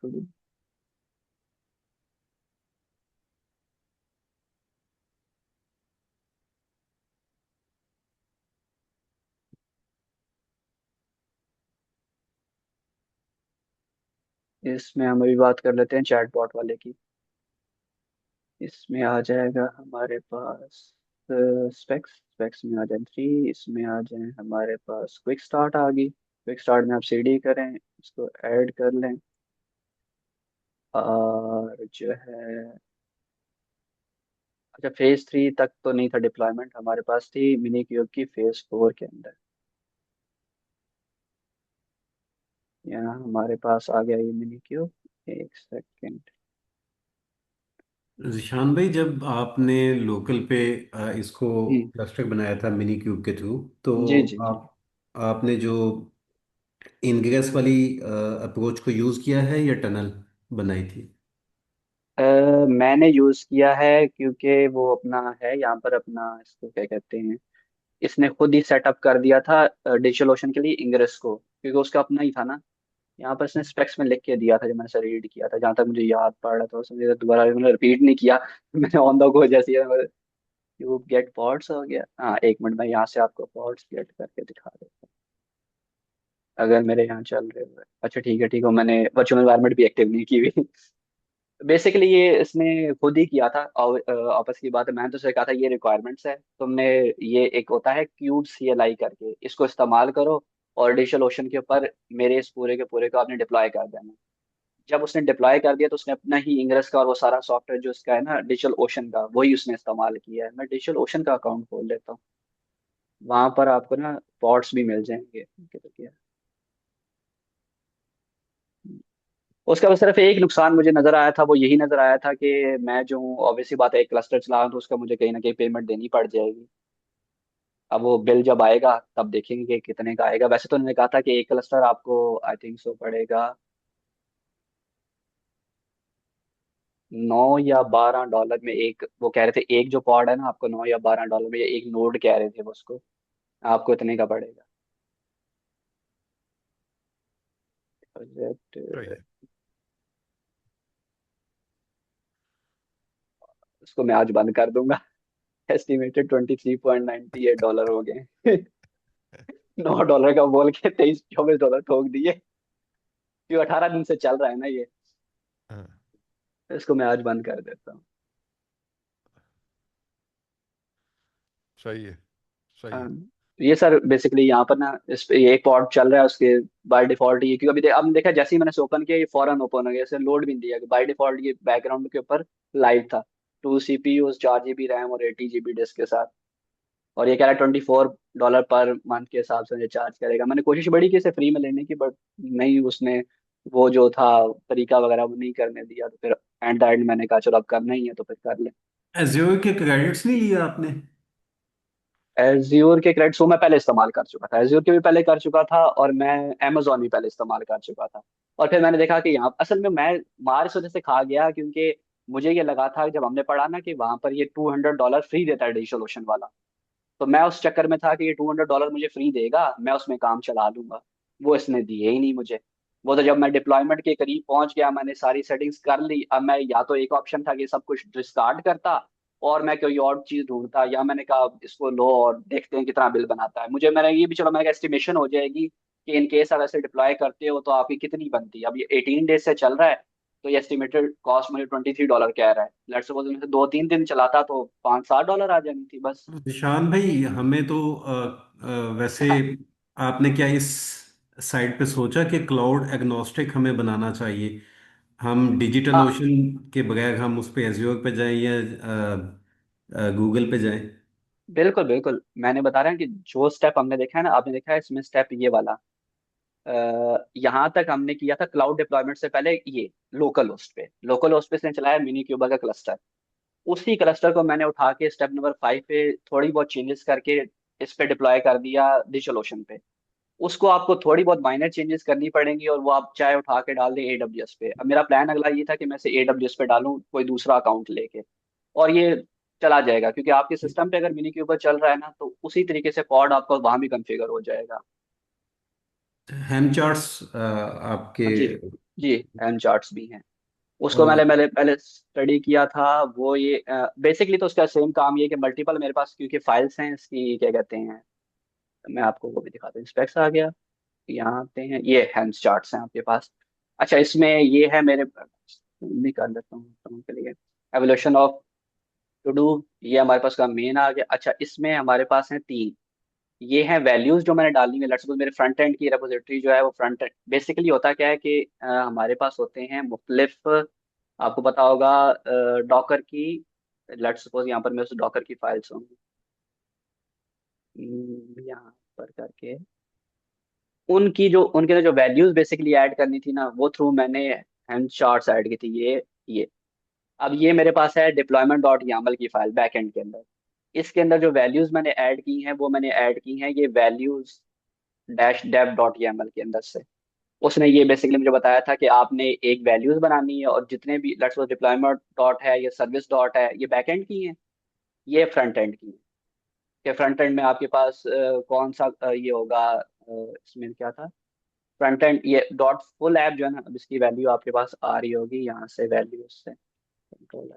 इसमें हम अभी बात कर लेते हैं चैटबॉट वाले की। इसमें आ जाएगा हमारे पास स्पेक्स। स्पेक्स में आ जाए 3, इसमें आ जाए हमारे पास क्विक स्टार्ट आ गई। क्विक स्टार्ट में आप CD करें, इसको ऐड कर लें। और जो है, अच्छा फेज 3 तक तो नहीं था डिप्लॉयमेंट, हमारे पास थी मिनी क्यूब की फेज 4 के अंदर। यहाँ हमारे पास आ गया ये मिनी क्यूब। एक सेकेंड। जिशान भाई, जब आपने लोकल पे इसको हम्म। क्लस्टर बनाया था मिनी क्यूब के थ्रू, तो जी जी जी। आपने जो इनग्रेस वाली अप्रोच को यूज़ किया है या टनल बनाई थी? अ, मैंने यूज किया है, क्योंकि वो अपना है यहाँ पर, अपना इसको क्या कहते हैं, इसने खुद ही सेटअप कर दिया था डिजिटल ओशन के लिए इंग्रेस को, क्योंकि उसका अपना ही था ना। यहाँ पर इसने स्पेक्स में लिख के दिया था जब मैंने सर रीड किया था, जहाँ तक मुझे याद पड़ रहा था। उसमें दोबारा मैंने रिपीट नहीं किया मैंने ऑन द गो जैसे क्यूब गेट पॉड्स हो गया। हाँ, एक मिनट में यहाँ से आपको पॉड्स गेट करके दिखा देता हूँ, अगर मेरे यहाँ चल रहे हुए। अच्छा ठीक है ठीक है, मैंने वर्चुअल एनवायरनमेंट भी एक्टिव नहीं की हुई बेसिकली ये इसने खुद ही किया था। और आपस की बात है, मैंने तो उसे कहा था ये रिक्वायरमेंट्स है तुमने, ये एक होता है क्यूब CLI करके, इसको इस्तेमाल करो और डिजिटल ओशन के ऊपर मेरे इस पूरे के पूरे को आपने डिप्लॉय कर देना। जब उसने डिप्लॉय कर दिया तो उसने अपना ही इंग्रेस का और वो सारा सॉफ्टवेयर जो उसका है ना डिजिटल ओशन का, वही उसने इस्तेमाल किया है। मैं डिजिटल ओशन का अकाउंट खोल लेता हूँ, वहां पर आपको ना पॉट्स भी मिल जाएंगे। ठीक है, उसका बस सिर्फ एक नुकसान मुझे नजर आया था, वो यही नजर आया था कि मैं जो हूँ ऑब्वियसली बात है एक क्लस्टर चला रहा हूं, तो उसका मुझे कहीं ना कहीं पेमेंट देनी पड़ जाएगी। अब वो बिल जब आएगा तब देखेंगे कि कितने का आएगा। वैसे तो उन्होंने कहा था कि एक क्लस्टर आपको आई थिंक सो पड़ेगा 9 या 12 डॉलर में एक। वो कह रहे थे एक जो पॉड है ना आपको 9 या 12 डॉलर में, या एक नोड कह रहे थे वो उसको, आपको इतने का पड़ेगा। प्रोजेक्ट। सही है। उसको मैं आज बंद कर दूंगा एस्टिमेटेड $23.98 हो गए 9 डॉलर का बोल के 23-24 डॉलर ठोक दिए, क्योंकि 18 दिन से चल रहा है ना ये। हाँ, इसको मैं आज बंद कर देता हूँ। सही है। सही हाँ, है। तो ये सर बेसिकली यहाँ पर ना इस पे ये एक पॉड चल रहा है उसके बाय डिफॉल्ट ये, क्योंकि अभी आपने देखा जैसे ही मैंने ओपन किया ये फौरन ओपन हो गया, इसे लोड भी नहीं दिया। बाय डिफॉल्ट ये बैकग्राउंड के ऊपर लाइव था। 2 CPU, 4 GB रैम और 80 GB डिस्क के साथ। और ये कह रहा है $24 पर मंथ के हिसाब से मुझे चार्ज करेगा। मैंने कोशिश बड़ी की इसे फ्री में लेने की, बट नहीं, उसने वो जो था तरीका वगैरह वो नहीं करने दिया। तो फिर एंड द एंड मैंने कहा चलो अब करना ही है तो फिर कर ले। एज्योर के क्रेडिट्स नहीं लिए आपने? एज्योर के क्रेडिट्स वो मैं पहले इस्तेमाल कर चुका था, एज्योर के भी पहले कर चुका था, और मैं अमेजोन भी पहले इस्तेमाल कर चुका था। और फिर मैंने देखा कि यहाँ असल में मैं मार इस वजह से खा गया, क्योंकि मुझे ये लगा था जब हमने पढ़ा ना कि वहां पर ये $200 फ्री देता है डिजिटल ओशन वाला, तो मैं उस चक्कर में था कि ये $200 मुझे फ्री देगा, मैं उसमें काम चला लूंगा। वो इसने दिए ही नहीं मुझे। वो तो जब मैं डिप्लॉयमेंट के करीब पहुंच गया, मैंने सारी सेटिंग्स कर ली, अब मैं या तो एक ऑप्शन था कि सब कुछ डिस्कार्ड करता और मैं कोई और चीज ढूंढता, या मैंने कहा इसको लो और देखते हैं कितना बिल बनाता है। मुझे मैंने ये भी, चलो मैंने एस्टिमेशन हो जाएगी कि इन केस आप ऐसे डिप्लॉय करते हो तो आपकी कितनी बनती है। अब ये 18 डेज से चल रहा है, तो ये एस्टिमेटेड कॉस्ट मुझे $23 कह रहा है। लेट्स सपोज मैं 2-3 दिन चलाता तो $5-7 आ जानी थी बस। निशान भाई, हमें तो वैसे आपने क्या इस साइड पे सोचा कि क्लाउड एग्नोस्टिक हमें बनाना चाहिए? हम डिजिटल हाँ ओशन के बगैर हम उस पे एज्योर पे जाएं या गूगल पे जाएं? बिल्कुल बिल्कुल, मैंने बता रहा है कि जो स्टेप हमने देखा है ना, आपने देखा है इसमें स्टेप ये वाला, यहाँ तक हमने किया था क्लाउड डिप्लॉयमेंट से पहले ये लोकल होस्ट पे इसने चलाया मिनी क्यूबा का क्लस्टर। उसी क्लस्टर को मैंने उठा के स्टेप नंबर 5 पे थोड़ी बहुत चेंजेस करके इस पे डिप्लॉय कर दिया डिजिटल ओशन पे। उसको आपको थोड़ी बहुत माइनर चेंजेस करनी पड़ेंगी और वो आप चाहे उठा के डाल दें AWS पे। अब मेरा प्लान अगला ये था कि मैं इसे AWS पे डालूं कोई दूसरा अकाउंट लेके, और ये चला जाएगा क्योंकि आपके सिस्टम पे अगर मिनी क्यूबर चल रहा है ना, तो उसी तरीके से पॉड आपका वहां भी कॉन्फ़िगर हो जाएगा। हेम चार्ट्स आपके। हाँ जी, जी एम चार्ट्स भी हैं। उसको और मैंने मैंने पहले स्टडी किया था। वो ये बेसिकली तो उसका सेम काम ये है कि मल्टीपल मेरे पास क्योंकि फाइल्स हैं इसकी, क्या कहते हैं, मैं आपको वो भी दिखाता हूँ। स्पेक्स आ गया, यहाँ आते हैं, ये हैंड्स चार्ट्स हैं आपके पास। अच्छा, इसमें ये है मेरे, निकाल लेता हूँ के लिए, एवोल्यूशन ऑफ टू डू, ये हमारे पास का मेन आ गया। अच्छा, इसमें हमारे पास हैं 3, ये हैं वैल्यूज जो मैंने डालनी है। लेट्स सपोज मेरे फ्रंट एंड की रेपोजिटरी जो है वो फ्रंट एंड बेसिकली होता क्या है कि हमारे पास होते हैं मुख्तलिफ, आपको पता होगा डॉकर की, लेट्स सपोज यहाँ पर मेरे पास डॉकर की फाइल्स होंगी, यहाँ पर करके उनकी जो उनके अंदर जो वैल्यूज बेसिकली ऐड करनी थी ना, वो थ्रू मैंने हैंड चार्ट्स ऐड की थी। ये अब ये मेरे पास है डिप्लॉयमेंट डॉट यामल की फाइल बैक एंड के अंदर। इसके अंदर जो वैल्यूज मैंने ऐड की हैं वो मैंने ऐड की हैं ये values dash dev dot YAML के अंदर से। उसने ये बेसिकली मुझे बताया था कि आपने एक वैल्यूज बनानी है और जितने भी लेट्स सपोज डिप्लॉयमेंट डॉट है, ये सर्विस डॉट है, ये बैक एंड की है, ये फ्रंट एंड की है। कि फ्रंट एंड में आपके पास कौन सा ये होगा, इसमें क्या था, फ्रंट एंड ये डॉट फुल ऐप जो है ना, अब इसकी वैल्यू आपके पास आ रही होगी यहाँ से, वैल्यू से कंट्रोल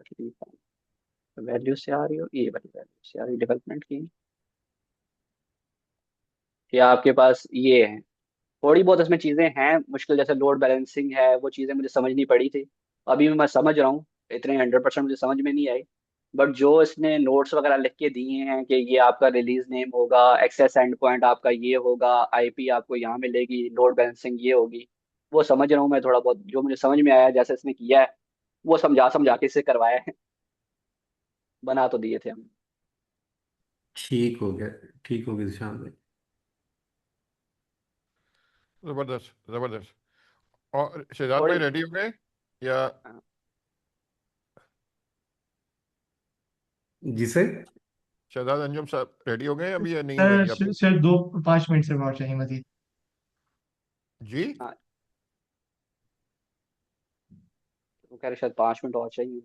वैल्यू से आ रही हो, ये वाली वैल्यू से आ रही डेवलपमेंट की, या आपके पास ये है। थोड़ी बहुत इसमें चीजें हैं मुश्किल, जैसे लोड बैलेंसिंग है, वो चीजें मुझे समझनी पड़ी थी। अभी भी मैं समझ रहा हूँ, इतने 100% मुझे समझ में नहीं आई। बट जो इसने नोट्स वगैरह लिख के दिए हैं कि ये आपका रिलीज नेम होगा, एक्सेस एंड पॉइंट आपका ये होगा, IP आपको यहाँ मिलेगी, लोड बैलेंसिंग ये होगी, वो समझ रहा हूँ मैं थोड़ा बहुत। जो मुझे समझ में आया जैसे इसने किया है, वो समझा समझा के इसे करवाया है। बना तो दिए थे हम। ठीक हो गया, ठीक हो गया निशान भाई। जबरदस्त जबरदस्त। और शहजाद थोड़ी भाई रेडी हो गए या? जी सर। शहजाद अंजुम साहब रेडी हो गए अभी या नहीं हुए सर अभी आपके? सर 2-5 मिनट से और चाहिए मजीद। जी। हाँ, वो कह रहे शायद 5 मिनट और चाहिए।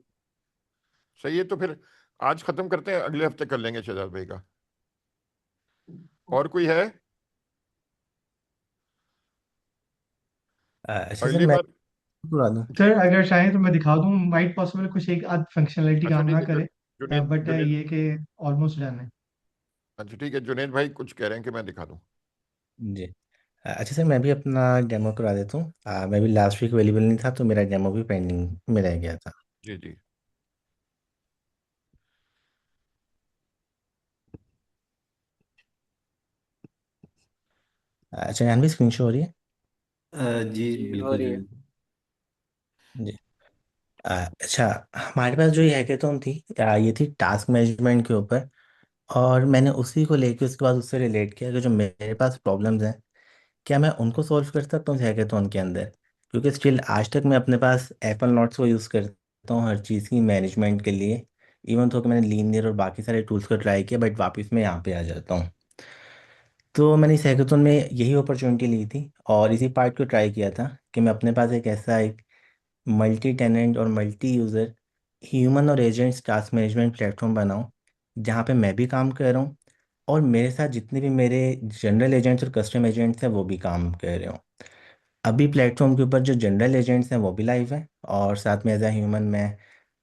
सही है, तो फिर आज खत्म करते हैं, अगले हफ्ते कर लेंगे शहजाद भाई का। और कोई है? अच्छा सर, अगली मैं बार। पूरा दूं? सर अगर चाहें तो मैं दिखा दूं, माइट पॉसिबल कुछ एक आध फंक्शनलिटी अच्छा काम ठीक ना है, करे, जुनेद बट जुनेद। ये कि ऑलमोस्ट डन है। अच्छा ठीक है, जुनेद भाई कुछ कह रहे हैं कि मैं दिखा दूं। जी। अच्छा सर, मैं भी अपना डेमो करा देता हूँ। मैं भी लास्ट वीक अवेलेबल नहीं था, तो मेरा डेमो भी पेंडिंग में रह गया था। जी जी। अच्छा, यहाँ भी स्क्रीन शो हो रही है? जी जी हो बिल्कुल रही जो है। है। जी। अच्छा, हमारे पास जो ये हैकेथॉन थी, ये थी टास्क मैनेजमेंट के ऊपर। और मैंने उसी को लेके उसके बाद उससे रिलेट किया कि जो मेरे पास प्रॉब्लम्स हैं, क्या मैं उनको सॉल्व कर सकता हूँ हैकेथॉन के अंदर। क्योंकि स्टिल आज तक मैं अपने पास एप्पल नोट्स को यूज़ करता हूँ हर चीज़ की मैनेजमेंट के लिए। इवन तो कि मैंने लीनियर और बाकी सारे टूल्स को ट्राई किया, बट वापस मैं यहाँ पे आ जाता हूँ। तो मैंने इस हैकेथॉन में यही अपॉर्चुनिटी ली थी और इसी पार्ट को ट्राई किया था कि मैं अपने पास एक ऐसा एक मल्टी टेनेंट और मल्टी यूज़र ह्यूमन और एजेंट्स टास्क मैनेजमेंट प्लेटफॉर्म बनाऊँ, जहाँ पे मैं भी काम कर रहा हूँ और मेरे साथ जितने भी मेरे जनरल एजेंट्स और कस्टम एजेंट्स हैं वो भी काम कर रहे हों। अभी प्लेटफॉर्म के ऊपर जो जनरल एजेंट्स हैं वो भी लाइव हैं, और साथ में एज ए ह्यूमन मैं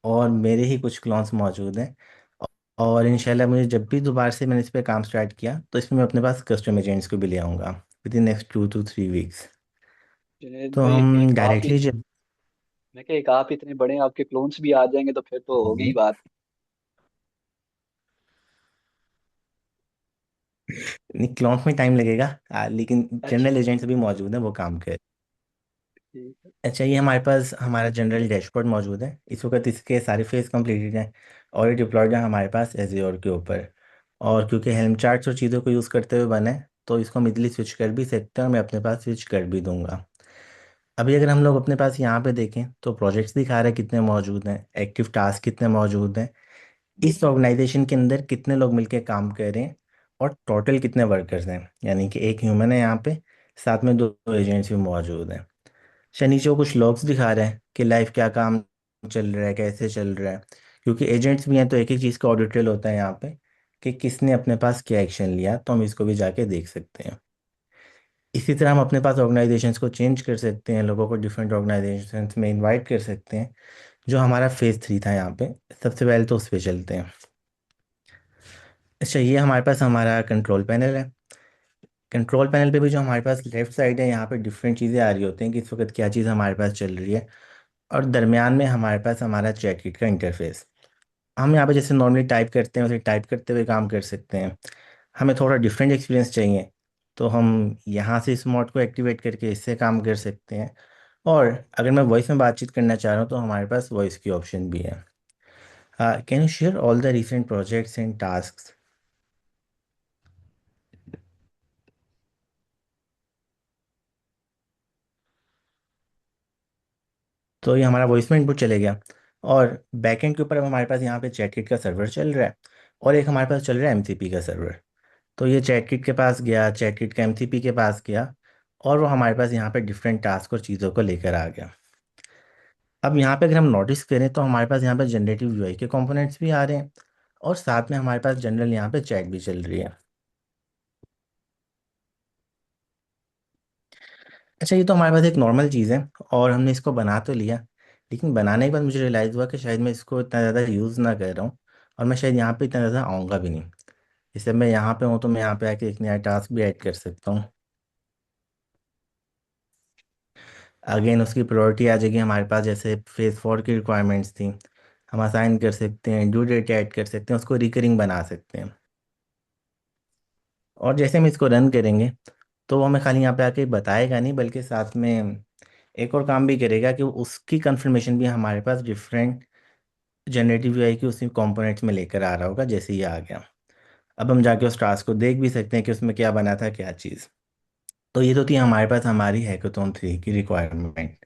और मेरे ही कुछ क्लॉन्स मौजूद हैं। और इंशाल्लाह मुझे जब भी दोबारा से मैंने इस पर काम स्टार्ट किया, तो इसमें मैं अपने पास कस्टम एजेंट्स को भी ले आऊँगा with in next 2 to 3 weeks. Junaid तो भाई हम एक आप ही, डायरेक्टली जब मैं कहा एक आप इतने बड़े हैं, आपके क्लोन्स भी आ जाएंगे तो फिर तो होगी ही जी। बात। नहीं, क्लॉन्स में टाइम लगेगा, लेकिन अच्छा। जनरल एजेंट्स भी मौजूद हैं, वो काम कर। ठीक है। अच्छा, ये हमारे पास हमारा जनरल डैशबोर्ड मौजूद है, इस वक्त इसके सारे फेज कंप्लीटेड हैं और ये डिप्लॉयड है हमारे पास एज्योर के ऊपर। और क्योंकि हेल्म चार्ट्स और चीज़ों को यूज़ करते हुए बने, तो इसको हम इजीली स्विच कर भी सकते हैं और मैं अपने पास स्विच कर भी दूंगा। अभी अगर हम लोग अपने पास यहाँ पे देखें तो प्रोजेक्ट्स दिखा रहे हैं कितने मौजूद हैं, एक्टिव टास्क कितने मौजूद हैं, इस ऑर्गेनाइजेशन के अंदर कितने लोग मिलकर काम कर रहे हैं, और टोटल कितने वर्कर्स हैं, यानी कि एक ह्यूमन है यहाँ पे, साथ में दो एजेंट्स भी मौजूद हैं। शनिचर को कुछ लॉग्स दिखा रहे हैं कि लाइव क्या काम चल रहा है, कैसे चल रहा है, क्योंकि एजेंट्स भी हैं तो एक एक चीज़ का ऑडिट ट्रेल होता है यहाँ पे कि किसने अपने पास क्या एक्शन लिया, तो हम इसको भी जाके देख सकते हैं। इसी तरह हम अपने पास ऑर्गेनाइजेशंस को चेंज कर सकते हैं, लोगों को डिफरेंट ऑर्गेनाइजेशंस में इनवाइट कर सकते हैं, जो हमारा फेज 3 था यहाँ पे। सबसे पहले तो उस पर चलते हैं। अच्छा, ये हमारे पास हमारा कंट्रोल पैनल है। कंट्रोल पैनल पे भी जो हमारे पास लेफ्ट साइड है, यहाँ पे डिफरेंट चीज़ें आ रही होती हैं कि इस वक्त क्या चीज़ हमारे पास चल रही है, और दरमियान में हमारे पास हमारा चैट किट का इंटरफेस। हम यहाँ पे जैसे नॉर्मली टाइप करते हैं, उसे टाइप करते हुए काम कर सकते हैं। हमें थोड़ा डिफरेंट एक्सपीरियंस चाहिए तो हम यहाँ से इस मोड को एक्टिवेट करके इससे काम कर सकते हैं। और अगर मैं वॉइस में बातचीत करना चाह रहा हूँ तो हमारे पास वॉइस की ऑप्शन भी है। Can you share all the recent projects and task? तो ये हमारा वॉइस में इनपुट चले गया। और बैकएंड के ऊपर अब हमारे पास यहाँ पे चैटकिट का सर्वर चल रहा है, और एक हमारे पास चल रहा है एमसीपी का सर्वर। तो ये चैटकिट के पास गया, चैटकिट का एमसीपी के पास गया, और वो हमारे पास यहाँ पे डिफरेंट टास्क और चीज़ों को लेकर आ गया। अब यहाँ पे अगर हम नोटिस करें तो हमारे पास यहाँ पे जनरेटिव यूआई के कंपोनेंट्स भी आ रहे हैं, और साथ में हमारे पास जनरल यहाँ पे चैट भी चल रही है। अच्छा, ये तो हमारे पास एक नॉर्मल चीज़ है और हमने इसको बना तो लिया, लेकिन बनाने के बाद मुझे रियलाइज़ हुआ कि शायद मैं इसको इतना ज़्यादा यूज़ ना कर रहा हूँ, और मैं शायद यहाँ पे इतना ज़्यादा आऊँगा भी नहीं। जैसे मैं यहाँ पे हूँ तो मैं यहाँ पे आके एक नया टास्क भी ऐड कर सकता हूँ। अगेन उसकी प्रायोरिटी आ जाएगी हमारे पास, जैसे फेज 4 की रिक्वायरमेंट्स थी, हम असाइन कर सकते हैं, ड्यू डेट ऐड कर सकते हैं, उसको रिकरिंग बना सकते हैं। और जैसे हम इसको रन करेंगे तो वो हमें खाली यहाँ पे आके बताएगा नहीं, बल्कि साथ में एक और काम भी करेगा कि वो उसकी कंफर्मेशन भी हमारे पास डिफरेंट जनरेटिव यूआई की उसी कंपोनेंट्स में लेकर आ रहा होगा, जैसे ये आ गया। अब हम जाके उस टास्क को देख भी सकते हैं कि उसमें क्या बना था, क्या चीज़। तो ये तो थी हमारे पास हमारी हैकाथॉन 3 की रिक्वायरमेंट।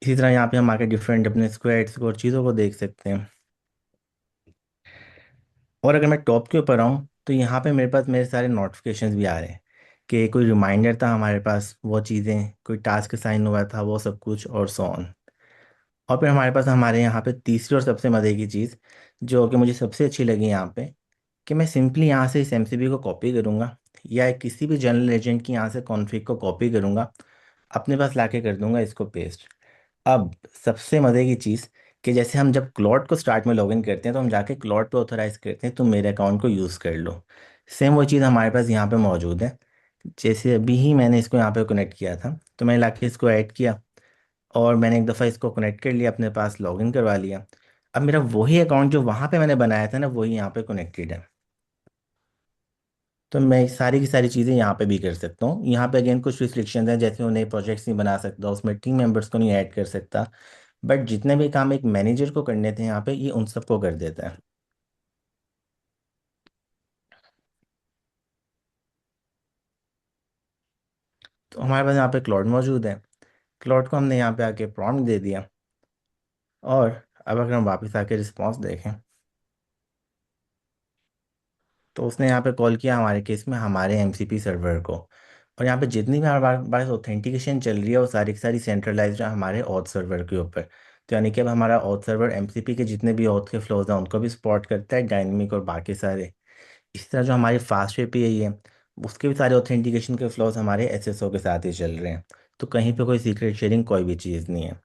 इसी तरह यहाँ पे हम आके डिफरेंट अपने स्क्वाड्स को और चीज़ों को देख सकते हैं। और अगर मैं टॉप के ऊपर आऊँ तो यहाँ पे मेरे पास मेरे सारे नोटिफिकेशंस भी आ रहे हैं कि कोई रिमाइंडर था हमारे पास, वो चीज़ें, कोई टास्क साइन हुआ था, वो सब कुछ, और सो ऑन। और फिर हमारे पास हमारे यहाँ पे तीसरी और सबसे मज़े की चीज़, जो कि मुझे सबसे अच्छी लगी यहाँ पे, कि मैं सिंपली यहाँ से इस एमसीबी को कॉपी करूँगा, या किसी भी जनरल एजेंट की यहाँ से कॉन्फ़िग को कॉपी करूँगा, अपने पास लाके कर दूंगा इसको पेस्ट। अब सबसे मज़े की चीज़, कि जैसे हम जब क्लॉट को स्टार्ट में लॉगिन करते हैं तो हम जाके क्लॉट पे ऑथराइज करते हैं तो मेरे अकाउंट को यूज़ कर लो। सेम वो चीज़ हमारे पास यहाँ पे मौजूद है। जैसे अभी ही मैंने इसको यहाँ पे कनेक्ट किया था, तो मैंने लाके इसको ऐड किया, और मैंने एक दफ़ा इसको कनेक्ट कर लिया, अपने पास लॉगिन करवा लिया। अब मेरा वही अकाउंट जो वहाँ पे मैंने बनाया था ना, वही यहाँ पे कनेक्टेड है। तो मैं सारी की सारी चीज़ें यहाँ पे भी कर सकता हूँ। यहाँ पे अगेन कुछ रिस्ट्रिक्शंस हैं, जैसे वो नए प्रोजेक्ट्स नहीं बना सकता, उसमें टीम मेंबर्स को नहीं ऐड कर सकता, बट जितने भी काम एक मैनेजर को करने थे यहाँ पे, ये उन सबको कर देता है। तो हमारे पास यहाँ पे क्लाउड मौजूद है। क्लाउड को हमने यहाँ पे आके प्रॉम्प्ट दे दिया, और अब अगर हम वापस आके रिस्पॉन्स देखें तो उसने यहाँ पे कॉल किया हमारे केस में हमारे एमसीपी सर्वर को। और यहाँ पे जितनी भी हमारे पास ऑथेंटिकेशन चल रही है, वो सारी की सारी सेंट्रलाइज्ड है हमारे ऑथ सर्वर के ऊपर। तो यानी कि अब हमारा ऑथ सर्वर एमसीपी के जितने भी ऑथ के फ्लोज हैं उनको भी सपोर्ट करता है, डायनेमिक और बाकी सारे। इस तरह जो हमारी फास्ट एपीआई है, उसके भी सारे ऑथेंटिकेशन के फ्लोज हमारे एसएसओ के साथ ही चल रहे हैं। तो कहीं पे कोई सीक्रेट शेयरिंग कोई भी चीज़ नहीं है।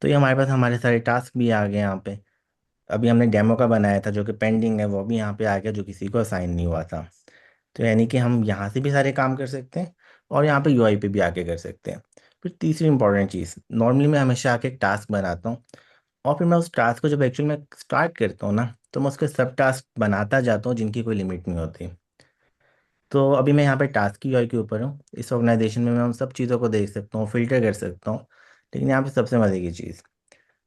तो ये हमारे पास हमारे सारे टास्क भी आ गए यहाँ पे। अभी हमने डेमो का बनाया था जो कि पेंडिंग है, वो भी यहाँ पे आ गया, जो किसी को असाइन नहीं हुआ था। तो यानी कि हम यहाँ से भी सारे काम कर सकते हैं और यहाँ पे यूआई पे भी आके कर सकते हैं। फिर तीसरी इंपॉर्टेंट चीज़, नॉर्मली मैं हमेशा आके एक टास्क बनाता हूँ और फिर मैं उस टास्क को जब एक्चुअली मैं स्टार्ट करता हूँ ना, तो मैं उसके सब टास्क बनाता जाता हूँ जिनकी कोई लिमिट नहीं होती। तो अभी मैं यहाँ पे टास्क की यूआई के ऊपर हूँ। इस ऑर्गेनाइजेशन में मैं उन सब चीज़ों को देख सकता हूँ, फिल्टर कर सकता हूँ। लेकिन यहाँ पे सबसे मज़े की चीज़,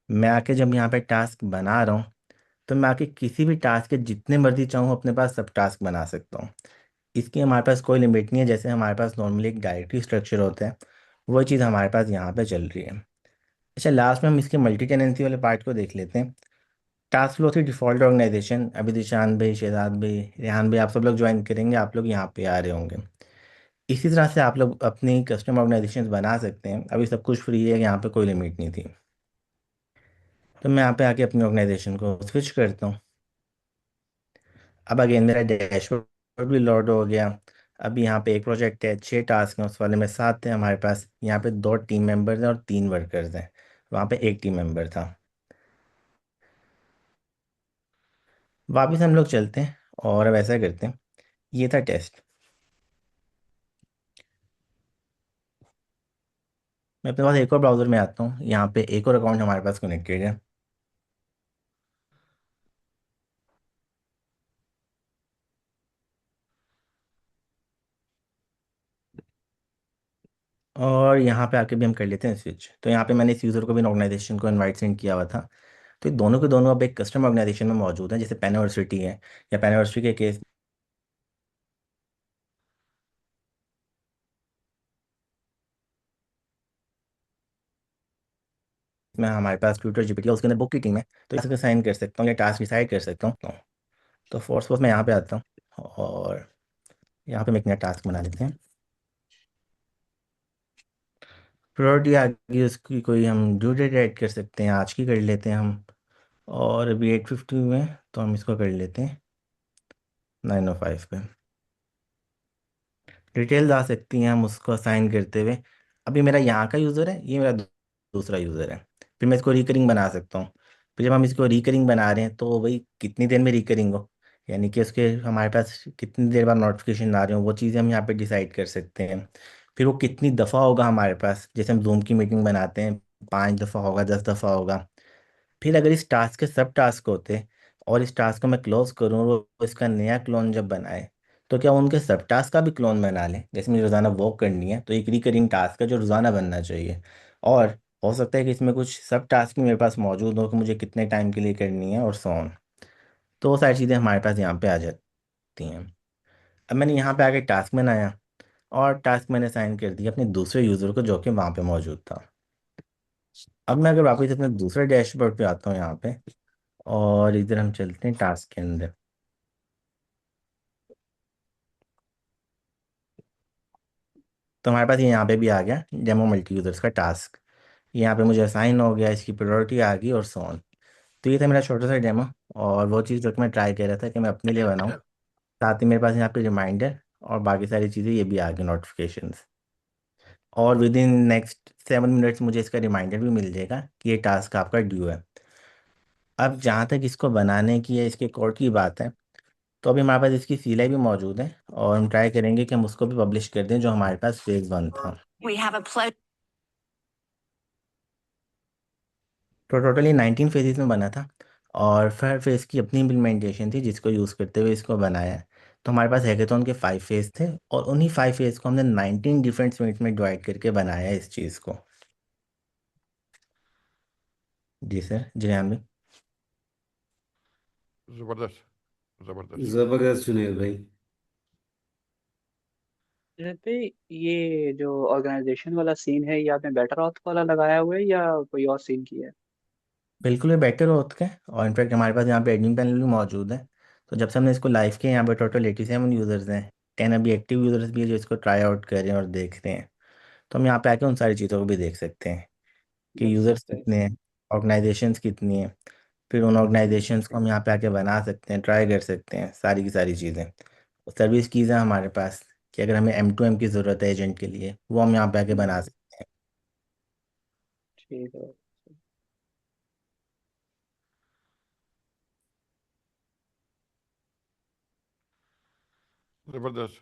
मैं आके जब यहाँ पे टास्क बना रहा हूँ, तो मैं आके किसी भी टास्क के जितने मर्जी चाहूँ अपने पास सब टास्क बना सकता हूँ। इसकी हमारे पास कोई लिमिट नहीं है, जैसे हमारे पास नॉर्मली एक डायरेक्टरी स्ट्रक्चर होता है, वही चीज़ हमारे पास यहाँ पे चल रही है। अच्छा, लास्ट में हम इसके मल्टी टेनेंसी वाले पार्ट को देख लेते हैं। टास्क फ्लो थी डिफॉल्ट ऑर्गेनाइजेशन, अभी दिशान भाई, शहजाद भाई, रेहान भाई, आप सब लोग ज्वाइन करेंगे, आप लोग यहाँ पे आ रहे होंगे। इसी तरह से आप लोग अपनी कस्टम ऑर्गेनाइजेशन बना सकते हैं, अभी सब कुछ फ्री है, यहाँ पे कोई लिमिट नहीं थी। तो मैं यहाँ पे आके अपनी ऑर्गेनाइजेशन को स्विच करता हूँ। अब अगेन मेरा डैशबोर्ड भी लोड हो गया। अभी यहाँ पे एक प्रोजेक्ट है, 6 टास्क हैं, उस वाले में 7 थे हमारे पास। यहाँ पे 2 टीम मेंबर्स हैं और 3 वर्कर्स हैं, वहाँ पे एक टीम मेंबर था। वापस हम लोग चलते हैं और अब ऐसा करते हैं, ये था टेस्ट। मैं अपने पास एक और ब्राउज़र में आता हूँ, यहाँ पे एक और अकाउंट हमारे पास कनेक्टेड है। और यहाँ पे आके भी हम कर लेते हैं स्विच। तो यहाँ पे मैंने इस यूज़र को भी ऑर्गेनाइजेशन को इनवाइट सेंड किया हुआ था। तो ये दोनों के दोनों अब एक कस्टम ऑर्गेनाइजेशन में मौजूद हैं, जैसे पेनवर्सिटी है, या पेनवर्सिटी के केस में हमारे पास ट्विटर जीपीटी है, उसके अंदर बुक की टीम है, तो इसके साइन कर सकता हूँ या टास्क डिसाइड कर सकता हूँ। तो फोर्स मैं यहाँ पे आता हूँ और यहाँ पे मैं एक नया टास्क बना लेते हैं। प्रायोरिटी आ गई उसकी, कोई हम ड्यू डेट ऐड कर सकते हैं, आज की कर लेते हैं हम। और अभी 8:50 में, तो हम इसको कर लेते हैं 9:05 पे। डिटेल्स आ सकती हैं हम उसको असाइन करते हुए। अभी मेरा यहाँ का यूज़र है, ये मेरा दूसरा यूज़र है। फिर मैं इसको रिकरिंग बना सकता हूँ। फिर जब हम इसको रिकरिंग बना रहे हैं, तो वही कितनी देर में रिकरिंग हो, यानी कि उसके हमारे पास कितनी देर बाद नोटिफिकेशन आ रहे हो, वो चीज़ें हम यहाँ पे डिसाइड कर सकते हैं। फिर वो कितनी दफ़ा होगा हमारे पास, जैसे हम जूम की मीटिंग बनाते हैं, 5 दफ़ा होगा, 10 दफ़ा होगा। फिर अगर इस टास्क के सब टास्क होते और इस टास्क को मैं क्लोज करूँ और वो इसका नया क्लोन जब बनाए, तो क्या उनके सब टास्क का भी क्लोन बना लें? जैसे मुझे रोज़ाना वॉक करनी है, तो एक रिकरिंग टास्क है जो रोज़ाना बनना चाहिए। और हो सकता है कि इसमें कुछ सब टास्क भी मेरे पास मौजूद हो कि मुझे कितने टाइम के लिए करनी है और सो ऑन। तो वो सारी चीज़ें हमारे पास यहाँ पे आ जाती हैं। अब मैंने यहाँ पे आके टास्क बनाया और टास्क मैंने साइन कर दिया अपने दूसरे यूज़र को जो कि वहाँ पे मौजूद था। अब मैं अगर वापस अपने दूसरे डैशबोर्ड पे आता हूँ यहाँ पे, और इधर हम चलते हैं टास्क के अंदर। तो हमारे पास ये यहाँ पे भी आ गया डेमो मल्टी यूजर्स का टास्क। यहाँ पे मुझे असाइन हो गया, इसकी प्रायोरिटी आ गई और सो ऑन। तो ये था मेरा छोटा सा डेमो, और वो चीज़ जो कि मैं ट्राई कर रहा था कि मैं अपने लिए बनाऊँ। साथ ही मेरे पास यहाँ पे रिमाइंडर और बाकी सारी चीज़ें ये भी आ गई, नोटिफिकेशंस। और विद इन नेक्स्ट 7 मिनट्स मुझे इसका रिमाइंडर भी मिल जाएगा कि ये टास्क आपका ड्यू है। अब जहाँ तक इसको बनाने की या इसके कोड की बात है, तो अभी हमारे पास इसकी सीलाई भी मौजूद है, और हम ट्राई करेंगे कि हम उसको भी पब्लिश कर दें जो हमारे पास फेज़ 1 था। तो टोटली 19 फेजेस में बना था, और हर फेज़ की अपनी इम्प्लीमेंटेशन थी जिसको यूज़ करते हुए इसको बनाया है। तो हमारे पास हैकेथॉन के 5 फेज़ थे, और उन्हीं 5 फेज़ को हमने 19 डिफरेंट स्प्रिंट्स में डिवाइड करके बनाया है इस चीज़ को। जी सर, जी हाँ भाई। जबरदस्त, जबरदस्त। जबरदस्त जुनेद भाई। जैसे ये जो ऑर्गेनाइजेशन वाला सीन है, ये आपने बेटर ऑथ वाला लगाया हुआ है या कोई और सीन किया है? बिल्कुल ये बेटर हो चुका है, और इनफैक्ट हमारे पास यहाँ पे एडमिन पैनल भी मौजूद है। तो जब से हमने इसको लाइव किया, यहाँ पे टोटल 87 यूज़र्स हैं। 10 अभी एक्टिव यूज़र्स भी है जो इसको ट्राई आउट कर रहे हैं और देख रहे हैं। तो हम यहाँ पे आके उन सारी चीज़ों को भी देख सकते हैं कि दैट्स यूज़र्स दैट्स कितने हैं, ऑर्गेनाइजेशंस कितनी हैं। फिर उन ऑर्गेनाइजेशंस को हम यहाँ पे आके बना सकते हैं, ट्राई कर सकते हैं, सारी की सारी चीज़ें। सर्विस कीज़ है हमारे पास कि अगर हमें M2M की ज़रूरत है एजेंट के लिए, वो हम यहाँ पे आके बना सकते हैं। ठीक है। जबरदस्त।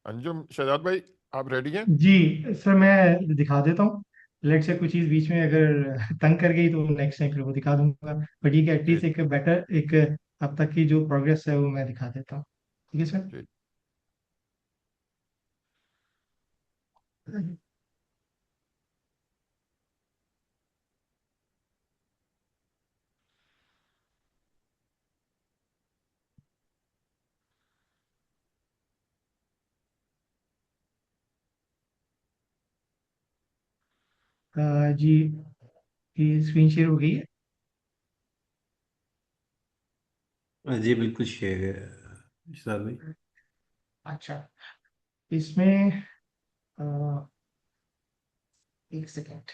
अंजुम, शहजाद भाई, आप रेडी हैं? जी सर, मैं दिखा देता हूँ। लेट से कुछ चीज़ बीच में अगर तंग कर गई तो नेक्स्ट टाइम फिर वो दिखा दूंगा। बट ठीक है, जी एटलीस्ट एक बेटर एक अब तक की जो प्रोग्रेस है वो मैं दिखा देता हूँ। ठीक है सर। जी। जी, ये स्क्रीन शेयर हो गई है। जी बिल्कुल शेयर सर भाई। अच्छा, इसमें अ, एक सेकेंड।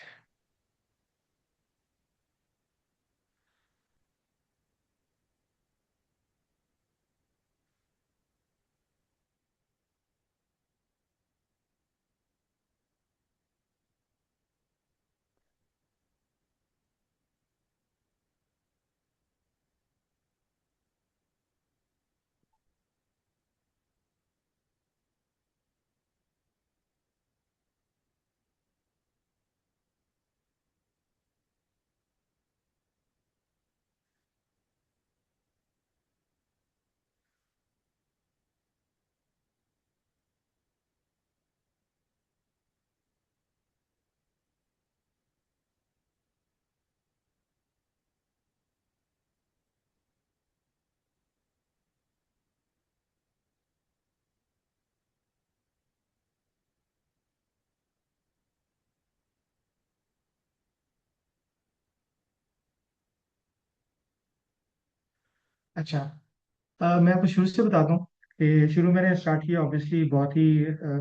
अच्छा, मैं आपको शुरू से बताता हूँ कि शुरू मैंने स्टार्ट किया ऑब्वियसली बहुत ही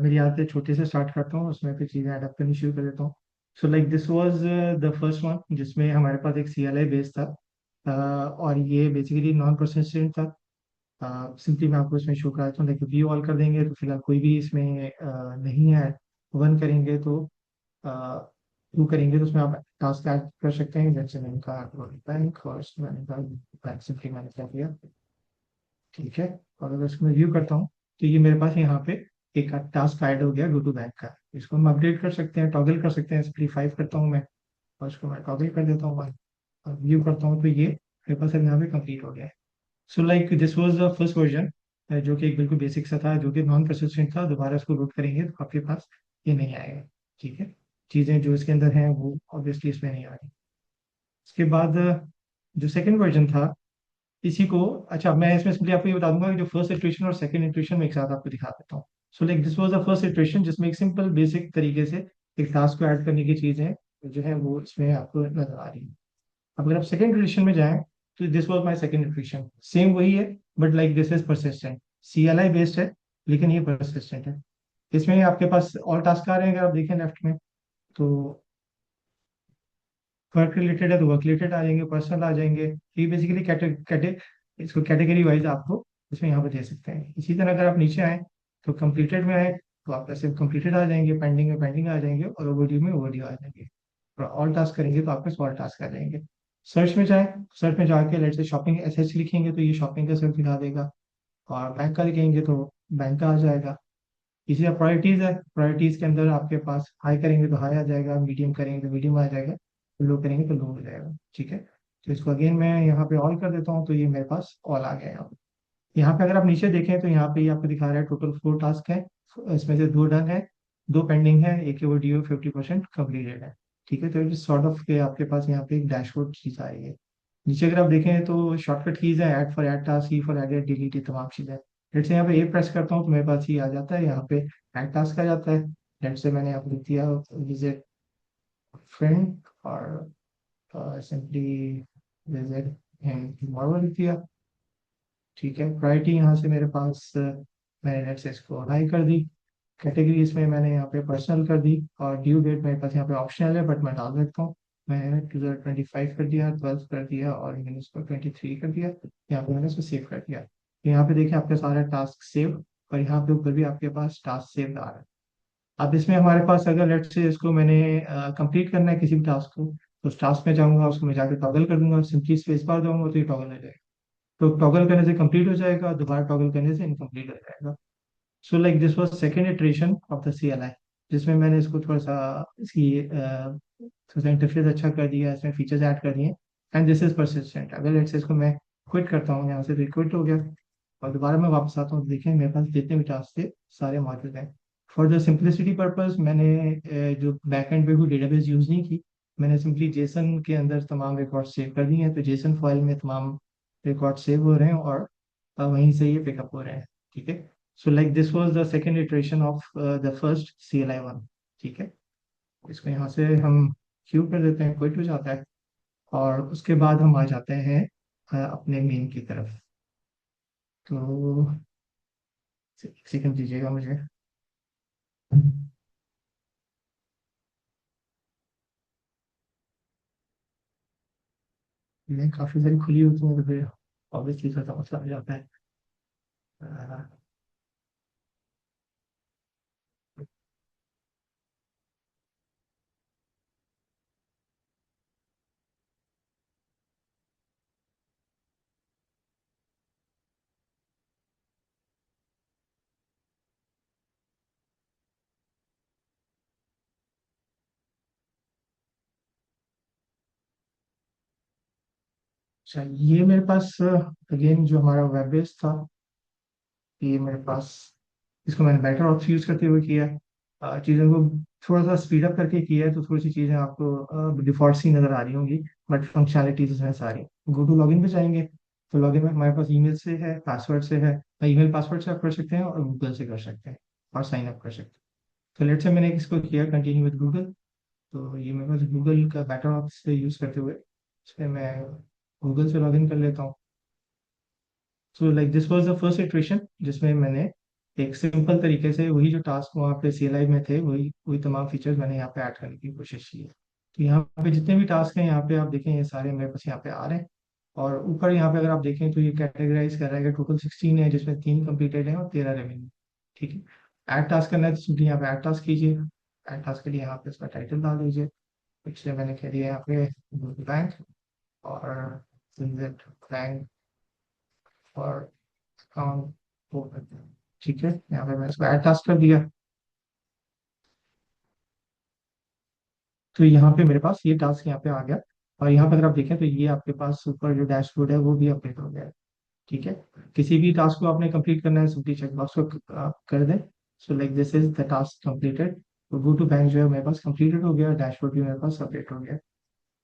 मेरी आदत है छोटे से स्टार्ट करता हूँ, उसमें फिर चीज़ें अडॉप्ट करनी शुरू कर देता हूँ। So like this was the first one जिसमें हमारे पास एक CLI बेस था। और ये बेसिकली नॉन प्रोसेसर था। सिंपली मैं आपको इसमें शो करा देता हूँ। लाइक व्यू ऑल कर देंगे तो फिलहाल कोई भी इसमें नहीं है। वन करेंगे तो टू करेंगे तो उसमें आप टास्क ऐड कर सकते हैं। जैसे मैंने कहा बैंक, और इसमें मैंने कहा बैंक, सिंपली मैंने क्या किया, ठीक है। और अगर इसको मैं व्यू करता हूँ तो ये मेरे पास यहाँ पे एक टास्क ऐड हो गया गो टू बैंक का। इसको हम अपडेट कर सकते हैं, टॉगल कर सकते हैं। सिंपली 5 करता हूँ मैं, और इसको मैं टॉगल कर देता हूँ 1, और व्यू करता हूँ तो ये मेरे पास अब यहाँ पे कंप्लीट हो गया है। So like this was the first version, जो कि एक बिल्कुल बेसिक सा था, जो कि नॉन परसिस्टेंट था। दोबारा इसको रूट करेंगे तो आपके पास ये नहीं आएगा। ठीक है, चीज़ें जो इसके अंदर हैं वो ऑब्वियसली इसमें नहीं आ रही। इसके बाद जो सेकंड वर्जन था इसी को, अच्छा मैं इसमें सिंपली आपको ये बता दूंगा कि जो फर्स्ट इटरेशन और सेकंड इटरेशन में एक साथ आपको दिखा देता हूँ। So like this was the first iteration जिसमें एक सिंपल बेसिक तरीके से एक टास्क को ऐड करने की चीज़ें जो है वो इसमें आपको नजर आ रही है। अब अगर आप सेकंड इटरेशन में जाएं तो this was my second iteration, same वही है, but like this is persistent. CLI based है लेकिन ये परसिस्टेंट है। इसमें आपके पास और टास्क आ रहे हैं, अगर आप देखें लेफ्ट में तो वर्क रिलेटेड है तो वर्क रिलेटेड आ जाएंगे, पर्सनल आ जाएंगे। ये बेसिकली इसको कैटेगरी वाइज आपको इसमें यहाँ पे दे सकते हैं। इसी तरह अगर आप नीचे आए तो कंप्लीटेड में आए तो आप ऐसे कंप्लीटेड आ जाएंगे, पेंडिंग में पेंडिंग आ जाएंगे, और ओवरड्यू में ओवरड्यू आ जाएंगे। और ऑल टास्क करेंगे तो आपके ऑल टास्क आ जाएंगे। सर्च में जाए, सर्च में जाके लेट से शॉपिंग SH लिखेंगे तो ये शॉपिंग का सर्च दिखा देगा। और बैंक का लिखेंगे तो बैंक का आ जाएगा। इसी तरह प्रायोरिटीज है, प्रायोरिटीज के अंदर आपके पास हाई करेंगे तो हाई आ जाएगा, मीडियम करेंगे तो मीडियम आ जाएगा, लो करेंगे तो लो हो जाएगा। ठीक है, तो इसको अगेन मैं यहाँ पे ऑल कर देता हूँ तो ये मेरे पास ऑल आ गया यहाँ पे। यहाँ पे अगर आप नीचे देखें तो यहाँ पे ये आपको दिखा रहा है टोटल 4 टास्क है। इसमें से 2 डन है, 2 पेंडिंग है, एक वो डी 50% कम्प्लीटेड है। ठीक है, तो इट सॉर्ट ऑफ के आपके पास यहाँ पे एक डैशबोर्ड चीज आ रही है। नीचे अगर आप देखें तो शॉर्टकट कीज है, add for add task, E for edit, delete, ये तमाम चीजें। लेट से यहाँ पे ए प्रेस करता हूँ तो मेरे पास ये आ जाता है, यहाँ पे ऐड टास्क आ जाता है। लेट से मैंने यहाँ पे लिख दिया विजिट फ्रेंड, और सिंपली विजिट हिम टुमारो लिख दिया। ठीक है, प्रायोरिटी यहाँ से मेरे पास मैंने लेट से इसको हाई कर दी। कैटेगरी इसमें मैंने यहाँ पे पर्सनल कर दी, और ड्यू डेट मेरे पास यहाँ पे ऑप्शनल है बट मैं डाल देता हूँ। मैंने 2025 कर दिया, 12 कर दिया, और मैंने इसको 23 कर दिया। यहाँ पे मैंने इसको सेव कर दिया। यहाँ पे देखिए आपके सारे टास्क सेव, और यहाँ पे ऊपर भी आपके पास टास्क सेव आ रहा है। अब इसमें हमारे पास अगर लेट से इसको मैंने कंप्लीट करना है किसी भी टास्क को, तो उस टास्क में जाऊंगा, उसको मैं जाकर टॉगल कर दूंगा, सिंपली स्पेस बार दूंगा तो ये टॉगल हो जाएगा। तो टॉगल करने से कंप्लीट हो जाएगा, दोबारा टॉगल करने से इनकम्प्लीट हो जाएगा। So like this was second iteration of the CLI, जिसमें मैंने इसको थोड़ा सा इसकी थोड़ा सा इंटरफेस अच्छा कर दिया, इसमें फीचर्स ऐड कर दिए। And this is persistent. अगर लेट्स से इसको मैं क्विट करता हूँ यहाँ से, तो क्विट हो गया और दोबारा मैं वापस आता हूँ तो देखिए मेरे पास जितने भी टास्क थे सारे मौजूद हैं। फॉर द सिंप्लिसिटी पर्पस मैंने जो बैकएंड पे कोई डेटाबेस यूज़ नहीं की, मैंने सिंपली जेसन के अंदर तमाम रिकॉर्ड सेव कर दिए हैं, तो जेसन फाइल में तमाम रिकॉर्ड सेव हो रहे हैं और वहीं से ये पिकअप हो रहे हैं। ठीक है। So like this was the second iteration of the first CLI 1। ठीक है। इसको यहाँ से हम क्यू कर देते हैं, क्विट हो जाता है और उसके बाद हम आ जाते हैं अपने मेन की तरफ। तो एक सेकंड दीजिएगा मुझे। मैं काफ़ी सारी खुली होती हैं तो फिर ऑब्वियसली थोड़ा मसला हो जाता है। अ, अच्छा, ये मेरे पास अगेन जो हमारा वेब बेस था, ये मेरे पास इसको मैंने बेटर ऑप्स यूज़ करते हुए किया है। चीज़ों को थोड़ा सा स्पीड अप करके किया है, तो थोड़ी सी चीज़ें आपको डिफॉल्ट सी नज़र आ रही होंगी, बट फंक्शनैलिटीज इसमें सारी। गो टू लॉगिन पे जाएंगे तो लॉगिन में हमारे पास ईमेल से है, पासवर्ड से है। ईमेल पासवर्ड से आप कर सकते हैं और गूगल से कर सकते हैं और साइन अप कर सकते हैं। तो लेट्स से मैंने इसको किया कंटिन्यू विद गूगल, तो ये मेरे पास गूगल का बेटर ऑप्स से यूज़ करते हुए इसमें मैं गूगल से लॉगिन कर लेता हूँ। So like this was the first iteration, जिसमें मैंने एक सिंपल तरीके से वही जो टास्क वहाँ पे CLI में थे, वही वही तमाम फीचर्स मैंने यहाँ पे ऐड करने की कोशिश की है। तो यहाँ पे जितने भी टास्क हैं यहाँ पे आप देखें, ये सारे मेरे पास यहाँ पे आ रहे हैं। और ऊपर यहाँ पे अगर आप देखें तो ये कैटेगराइज कर रहा है कि टोटल 16 है, जिसमें 3 कंप्लीटेड हैं और 13 रेमेनिंग। ठीक है। ऐड टास्क करना है तो सिंपली यहाँ पे ऐड टास्क कीजिए। ऐड टास्क के लिए यहाँ पे इसका टाइटल डाल दीजिए। पिछले मैंने कह दिया यहाँ पे बैंक और बैंक और अकाउंट वो करते हैं। ठीक है, यहाँ पे मैं इसको ऐड टास्क कर दिया। तो यहाँ पे मेरे पास ये टास्क यहाँ पे आ गया और यहाँ पे अगर आप देखें तो ये आपके पास ऊपर जो डैशबोर्ड है वो भी अपडेट हो गया है। ठीक है। किसी भी टास्क को आपने कंप्लीट करना है, सिंपली चेक बॉक्स को आप कर दें। So like this is the task completed. तो गो टू बैंक जो है मेरे पास कंप्लीटेड हो गया, डैशबोर्ड भी मेरे पास अपडेट हो गया।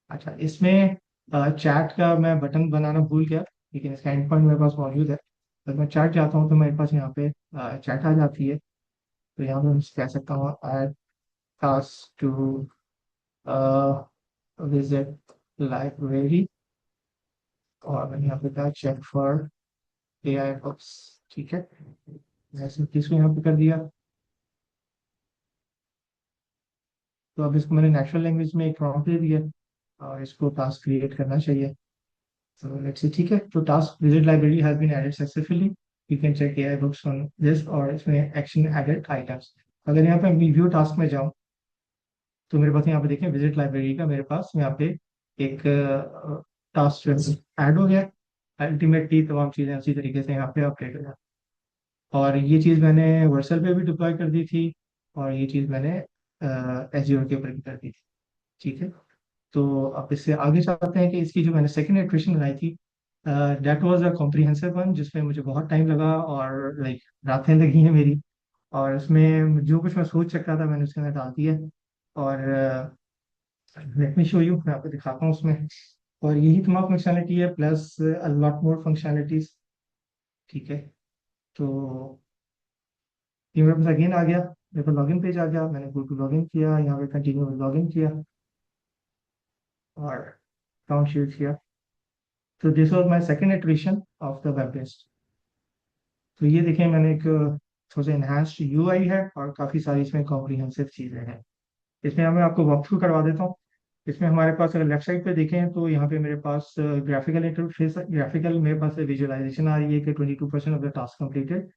अच्छा, इसमें चैट का मैं बटन बनाना भूल गया, लेकिन इसका एंड पॉइंट मेरे पास मौजूद है। अगर मैं चैट चाहता हूँ तो मेरे पास यहाँ पे चैट आ जाती है। तो यहाँ पे मैं कह सकता हूँ add task to visit library और मैंने यहाँ पे कहा चेक फॉर AI बुक्स। ठीक है, मैं सिर्फ इसको यहाँ पे कर दिया। तो अब इसको मैंने नेचुरल लैंग्वेज में एक प्रॉम्प्ट दे दिया और इसको टास्क क्रिएट करना चाहिए। So let's see, ठीक है। तो task visit library has been added successfully, you can check AI books on this, और इसमें एक्शन एडेड आइटम्स। अगर यहाँ पे व्यू टास्क में जाऊँ तो मेरे पास यहाँ पे देखें विजिट लाइब्रेरी का मेरे पास यहाँ पे एक टास्क ऐड हो गया। अल्टीमेटली तमाम चीज़ें उसी तरीके से यहाँ पे अपडेट हो जाती। और ये चीज़ मैंने वर्सल पे भी डिप्लॉय कर दी थी और ये चीज़ मैंने एज्योर के ऊपर भी कर दी थी। ठीक है। तो अब इससे आगे चलते हैं कि इसकी जो मैंने सेकंड इटरेशन बनाई थी, that was a comprehensive one, जिसमें मुझे बहुत टाइम लगा और लाइक रातें लगी हैं मेरी। और उसमें जो कुछ मैं सोच सकता था मैंने उसके अंदर डाल दिया। और लेट मी शो यू, मैं आपको दिखाता हूँ उसमें। और यही तमाम फंक्शनलिटी है plus a lot more functionalities. ठीक है। तो ये मेरे पास अगेन आ गया, मेरे पास लॉगिन पेज आ गया, मैंने गो टू लॉगिन किया, यहाँ पे कंटिन्यू लॉगिन किया और अकाउंट शेयर किया। तो this was my second iteration of the web based. तो ये देखें मैंने एक थोड़ा सा इनहांस्ड UI है और काफ़ी सारी इसमें कॉम्प्रिहेंसिव चीज़ें हैं। इसमें मैं आपको वॉक थ्रू करवा देता हूँ। इसमें हमारे पास अगर लेफ्ट साइड पे देखें तो यहाँ पे मेरे पास ग्राफिकल इंटरफेस, ग्राफिकल मेरे पास विजुअलाइजेशन आ रही है कि 22% of the task completed,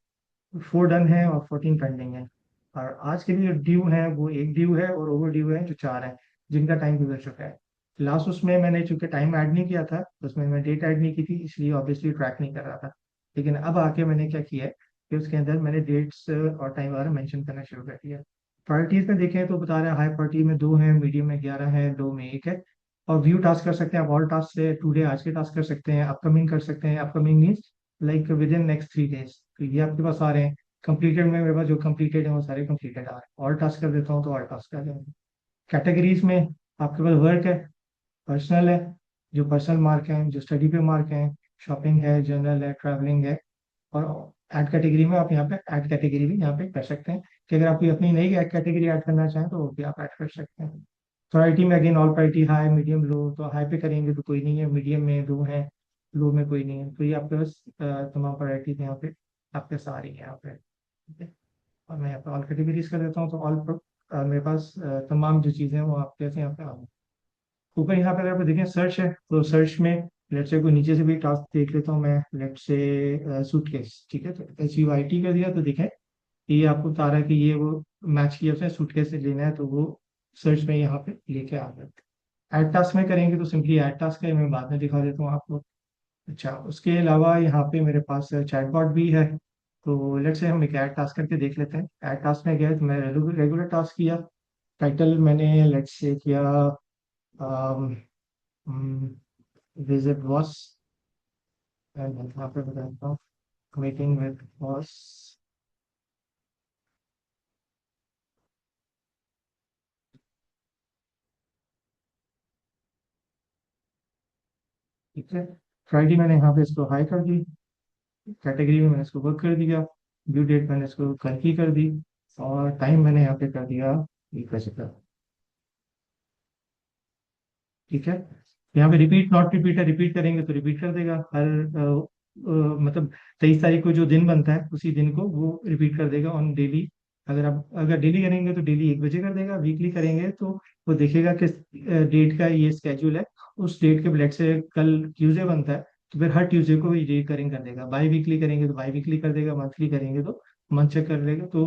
4 done है और 14 पेंडिंग है। और आज के लिए जो ड्यू है वो एक ड्यू है और ओवर ड्यू है जो 4 है, जिनका टाइम गुजर चुका है। लास्ट उसमें मैंने चूंकि टाइम ऐड नहीं किया था, उसमें मैं डेट ऐड नहीं की थी, इसलिए ऑब्वियसली ट्रैक नहीं कर रहा था। लेकिन अब आके मैंने क्या किया है, फिर उसके अंदर मैंने डेट्स और टाइम वगैरह मेंशन करना शुरू कर दिया। प्रायोरिटीज में देखें तो बता रहा है हाई प्रायोरिटी में 2 है, मीडियम में 11 है, लो में 1 है। और व्यू टास्क कर सकते हैं आप, ऑल टास्क से टुडे आज के टास्क कर सकते हैं, अपकमिंग कर सकते हैं। Upcoming means like with in next 3 days, तो ये आपके पास आ रहे हैं। कंप्लीटेड में मेरे पास जो कंप्लीटेड है वो सारे कंप्लीटेड आ रहे हैं। ऑल टास्क कर देता हूँ तो ऑल टास्क आ जाएंगे। कैटेगरीज में आपके पास वर्क है, पर्सनल है, जो पर्सनल मार्क हैं, जो स्टडी पे मार्क हैं, शॉपिंग है, जर्नल है, ट्रैवलिंग है। और ऐड कैटेगरी में आप यहाँ पे ऐड कैटेगरी भी यहाँ पे कर सकते हैं, कि अगर आप कोई अपनी नई ऐड कैटेगरी ऐड करना चाहें तो वो भी आप ऐड कर सकते हैं। प्रायोरिटी में again all priority, high medium low, तो हाई पे करेंगे तो कोई नहीं है, मीडियम में 2 है, लो में कोई नहीं है। तो ये आपके पास तमाम प्रायोरिटीज यहाँ पे आपके सारी है यहाँ पे, ठीक है। और मैं यहाँ पे ऑल कैटेगरीज कर देता हूँ तो ऑल मेरे पास तमाम जो चीज़ें हैं वो आपके यहाँ पे आ गई। ऊपर यहाँ पे अगर आप देखें सर्च है, तो सर्च में लेट से कोई नीचे से भी टास्क देख लेता हूँ मैं, लेट से सूटकेस, ठीक है। तो HUIT कर दिया तो देखें ये आपको बता रहा है कि ये वो मैच किया उसने, सूटकेस से लेना है तो वो सर्च में यहाँ पे लेके आ गया। ऐड टास्क में करेंगे तो सिंपली ऐड टास्क है, मैं बाद में दिखा देता हूँ आपको। अच्छा, उसके अलावा यहाँ पे मेरे पास चैटबॉट भी है। तो लेट से हम एक ऐड टास्क करके देख लेते हैं। ऐड टास्क में गया तो मैं रेगुलर टास्क किया। टाइटल मैंने लेट से किया विजिट बॉस, यहाँ पे बताता हूँ मीटिंग विद बॉस। ठीक है, फ्राइडे मैंने यहाँ पे इसको हाई कर दी। कैटेगरी में मैंने इसको वर्क कर दिया। ड्यू डेट मैंने इसको कल की कर दी। और टाइम मैंने यहाँ पे कर दिया 1 बजे का। ठीक है, यहाँ पे रिपीट नॉट रिपीट है, रिपीट करेंगे तो रिपीट कर देगा हर मतलब 23 तारीख को जो दिन बनता है उसी दिन को वो रिपीट कर देगा ऑन डेली। अगर डेली करेंगे तो डेली 1 बजे कर देगा, वीकली करेंगे तो वो देखेगा किस डेट का ये स्केड्यूल है, उस डेट के ब्लेड से कल ट्यूसडे बनता है तो फिर हर ट्यूसडे को ये डेट करेंगे कर देगा। बाई वीकली करेंगे तो बाई वीकली कर देगा, मंथली करेंगे तो मंथ चेक कर लेगा, तो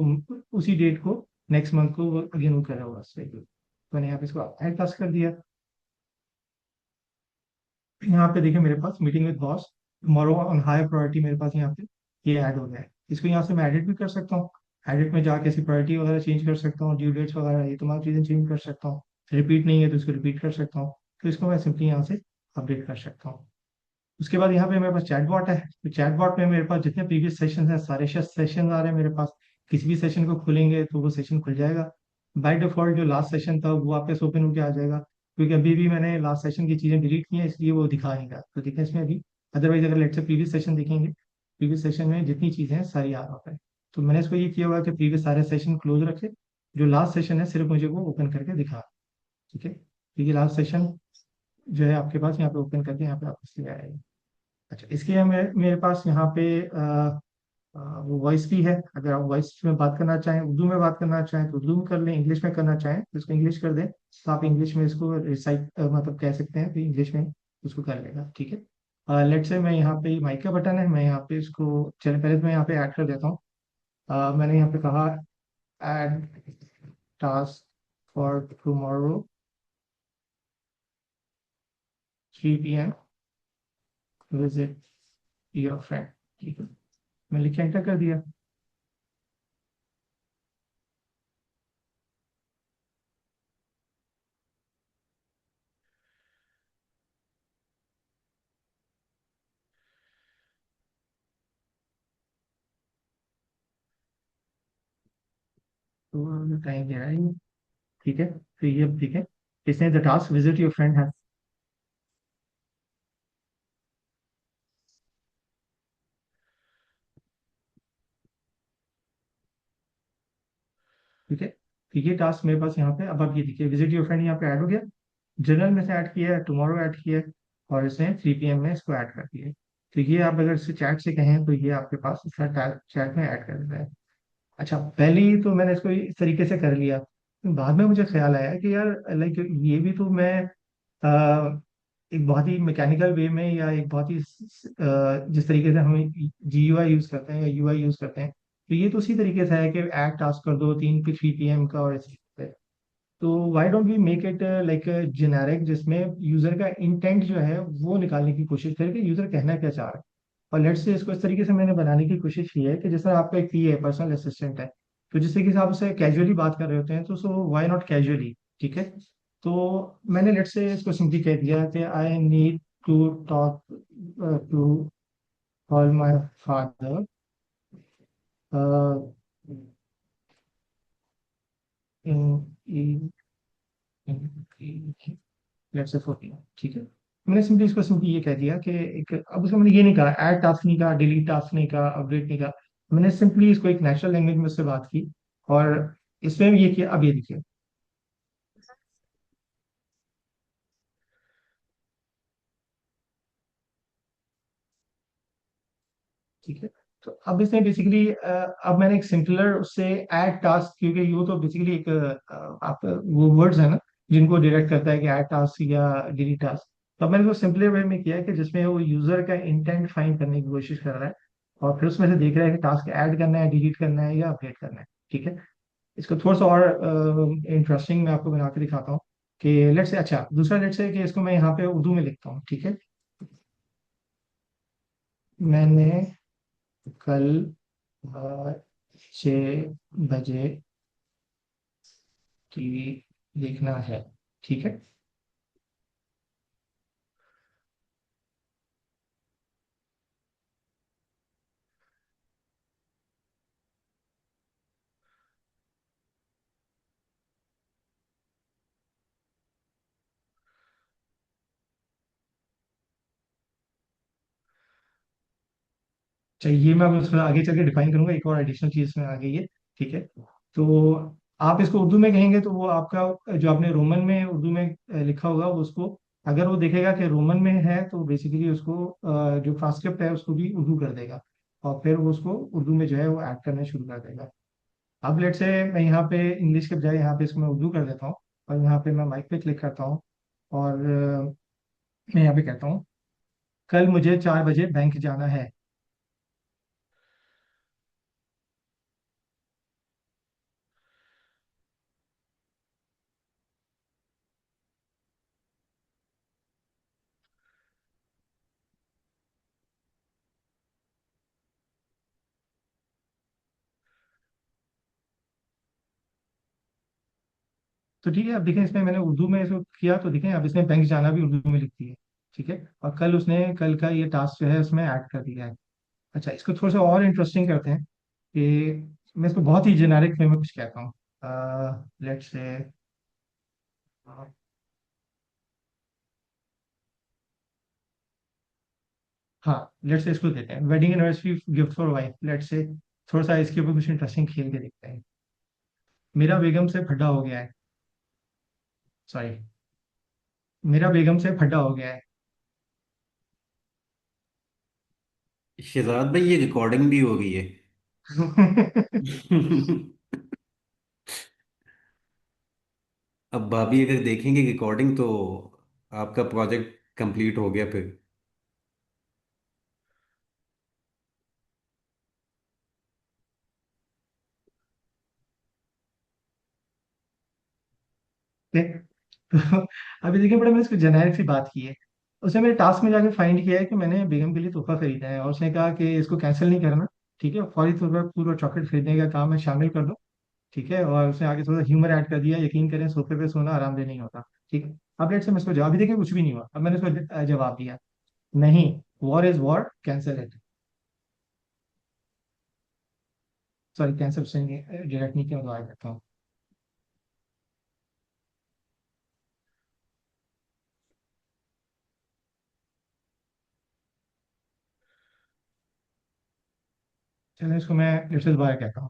उसी डेट को नेक्स्ट मंथ को वो अगेन वो कर होगा schedule। तो मैंने यहाँ पे इसको ऐड पास कर दिया। यहाँ पे देखिए मेरे पास meeting with boss tomorrow on high priority, मेरे पास यहाँ पे ये ऐड हो गया है। इसको यहाँ से मैं एडिट भी कर सकता हूँ। एडिट में जाके इसकी प्रायोरिटी वगैरह चेंज कर सकता हूँ, ड्यू डेट्स वगैरह ये तमाम चीज़ें चेंज कर सकता हूँ। रिपीट नहीं है तो इसको रिपीट कर सकता हूँ। तो इसको मैं सिंपली यहाँ से अपडेट कर सकता हूँ। उसके बाद यहाँ पे मेरे पास चैटबॉट है। तो चैटबॉट में मेरे पास जितने प्रीवियस सेशन हैं सारे सेशन आ रहे हैं मेरे पास। किसी भी सेशन को खुलेंगे तो वो सेशन खुल जाएगा। बाय डिफॉल्ट जो लास्ट सेशन था वो आपके ओपन होकर आ जाएगा, क्योंकि अभी भी मैंने लास्ट सेशन की चीज़ें डिलीट की हैं इसलिए वो दिखा नहीं रहा, तो देखिए इसमें अभी। अदरवाइज अगर लेट से प्रीवियस सेशन देखेंगे, प्रीवियस सेशन में जितनी चीज़ें हैं सारी आ रहा है। तो मैंने इसको ये किया हुआ कि प्रीवियस सारे सेशन क्लोज रखे, जो लास्ट सेशन है सिर्फ मुझे वो ओपन करके दिखा। ठीक है, क्योंकि लास्ट सेशन जो है आपके पास यहाँ पे ओपन करके यहाँ पे वापस ले आएगा। अच्छा, इसके लिए मेरे पास यहाँ पे वो वॉइस भी है। अगर आप वॉइस में बात करना चाहें, उर्दू में बात करना चाहें तो उर्दू में कर लें, इंग्लिश में करना चाहें तो इसको इंग्लिश कर दें तो आप इंग्लिश में इसको रिसाइट मतलब कह सकते हैं, तो इंग्लिश में उसको कर लेगा। ठीक है, लेट से मैं यहाँ पे माइक का बटन है, मैं यहाँ पे इसको चले पहले तो मैं यहाँ पे ऐड कर देता हूँ। मैंने यहाँ पे कहा add task for tomorrow 3 PM, visit your friend. ठीक है, मैं लिख के एंटर कर दिया। तो टाइम दे रहा है ये। ठीक है, तो ये ठीक है, इसने the task visit your friend है। ठीक है, तो ये टास्क मेरे पास यहाँ पे, अब आप ये देखिए विजिट योर फ्रेंड यहाँ पे ऐड हो गया। जनरल में से ऐड किया है, टुमारो ऐड किया है, और इसने 3 PM में इसको ऐड कर दिया है। तो ये आप अगर इसे चैट से कहें तो ये आपके पास चैट में ऐड कर देता है। अच्छा, पहले ही तो मैंने इसको इस तरीके से कर लिया, बाद में मुझे ख्याल आया कि यार लाइक ये भी तो मैं एक बहुत ही मैकेनिकल वे में, या एक बहुत ही जिस तरीके से हम GUI यूज करते हैं या UI यूज करते हैं, तो ये तो उसी तरीके से है कि ऐड टास्क कर दो 3 PM का और ऐसे। तो why don't we make it like generic, जिसमें यूजर का इंटेंट जो है वो निकालने की कोशिश करें कि यूजर कहना क्या चाह रहा है। और लेट्स से इसको इस तरीके से मैंने बनाने की कोशिश की है कि जैसे आपका एक पी है, पर्सनल असिस्टेंट है, तो जिससे कि आप उससे कैजुअली बात कर रहे होते हैं, तो सो व्हाई नॉट कैजुअली, ठीक है। तो मैंने लेट्स से इसको सिंपली कह दिया कि I need to talk to call my father in let's say 14, ठीक है। मैंने सिंपली इसको सिंपली ये कह दिया कि एक, अब उसको मैंने ये नहीं कहा ऐड टास्क नहीं कहा, डिलीट टास्क नहीं कहा, अपडेट नहीं कहा। मैंने सिंपली इसको एक नेचुरल लैंग्वेज में उससे बात की, और इसमें भी ये किया। अब ये देखिए, ठीक है। तो अब इसने बेसिकली अब मैंने एक सिंपलर उससे ऐड टास्क, क्योंकि ये तो बेसिकली एक आप वो वर्ड्स है ना जिनको डायरेक्ट करता है कि ऐड टास्क या डिलीट टास्क। तो अब मैंने उसको सिंपलर वे में किया है कि जिसमें वो यूजर का इंटेंट फाइंड करने की कोशिश कर रहा है, और फिर उसमें से देख रहा है कि टास्क ऐड करना है, डिलीट करना है या अपडेट करना है, ठीक है। इसको थोड़ा सा और इंटरेस्टिंग मैं आपको बना के दिखाता हूँ कि लेट्स से, अच्छा दूसरा लेट्स से कि इसको मैं यहाँ पे उर्दू में लिखता हूँ, ठीक है। मैंने कल 6 बजे टीवी देखना है, ठीक है। चाहिए, ये मैं अब उसमें आगे चल के डिफाइन करूंगा, एक और एडिशनल चीज में आ गई है, ठीक है। तो आप इसको उर्दू में कहेंगे तो वो आपका जो आपने रोमन में उर्दू में लिखा होगा वो उसको, अगर वो देखेगा कि रोमन में है तो बेसिकली उसको जो ट्रांसक्रिप्ट है उसको भी उर्दू कर देगा, और फिर वो उसको उर्दू में जो है वो ऐड करना शुरू कर देगा। अब लेट से मैं यहाँ पे इंग्लिश के बजाय यहाँ पे इसको मैं उर्दू कर देता हूँ, और यहाँ पे मैं माइक पे क्लिक करता हूँ, और मैं यहाँ पे कहता हूँ कल मुझे 4 बजे बैंक जाना है। तो ठीक है, अब देखें इसमें मैंने उर्दू में इसको किया, तो देखें अब इसने बैंक जाना भी उर्दू में लिख दिया है, ठीक है। और कल उसने कल का ये टास्क जो है उसमें ऐड कर दिया है। अच्छा, इसको थोड़ा सा और इंटरेस्टिंग करते हैं कि मैं इसको बहुत ही जेनेरिक वे में कुछ कहता हूँ, लेट्स से, हाँ लेट्स से इसको देते हैं wedding anniversary gift for wife, let's say. थोड़ा सा इसके ऊपर कुछ इंटरेस्टिंग खेल के देखते हैं। मेरा बेगम से फड्डा हो गया है, सॉरी, मेरा बेगम से फड्डा हो गया है। शहजाद भाई ये रिकॉर्डिंग भी हो गई है। अब भाभी अगर देखेंगे रिकॉर्डिंग तो आपका प्रोजेक्ट कंप्लीट हो गया फिर। तो अभी देखिए बड़ा, मैंने इसको जेनेरिक सी बात की है। उसने मेरे टास्क में जाके फाइंड किया है कि मैंने बेगम के लिए तोहफा खरीदा है, और उसने कहा कि इसको कैंसिल नहीं करना, ठीक है, फौरी तौर पर पूरा चॉकलेट खरीदने का काम है शामिल कर दो, ठीक है। और उसने आगे थोड़ा ह्यूमर ऐड कर दिया, यकीन करें सोफे पे सोना आरामदेह नहीं होता, ठीक है। अब लेट से मैं इसको जवाब भी देखिए, कुछ भी नहीं हुआ। अब मैंने इसको जवाब दिया, नहीं, war is war, cancel it. Sorry, cancel से डायरेक्ट नहीं किया, दोबारा करता हूँ। चलो इसको मैं लेट से दोबारा कहता हूँ,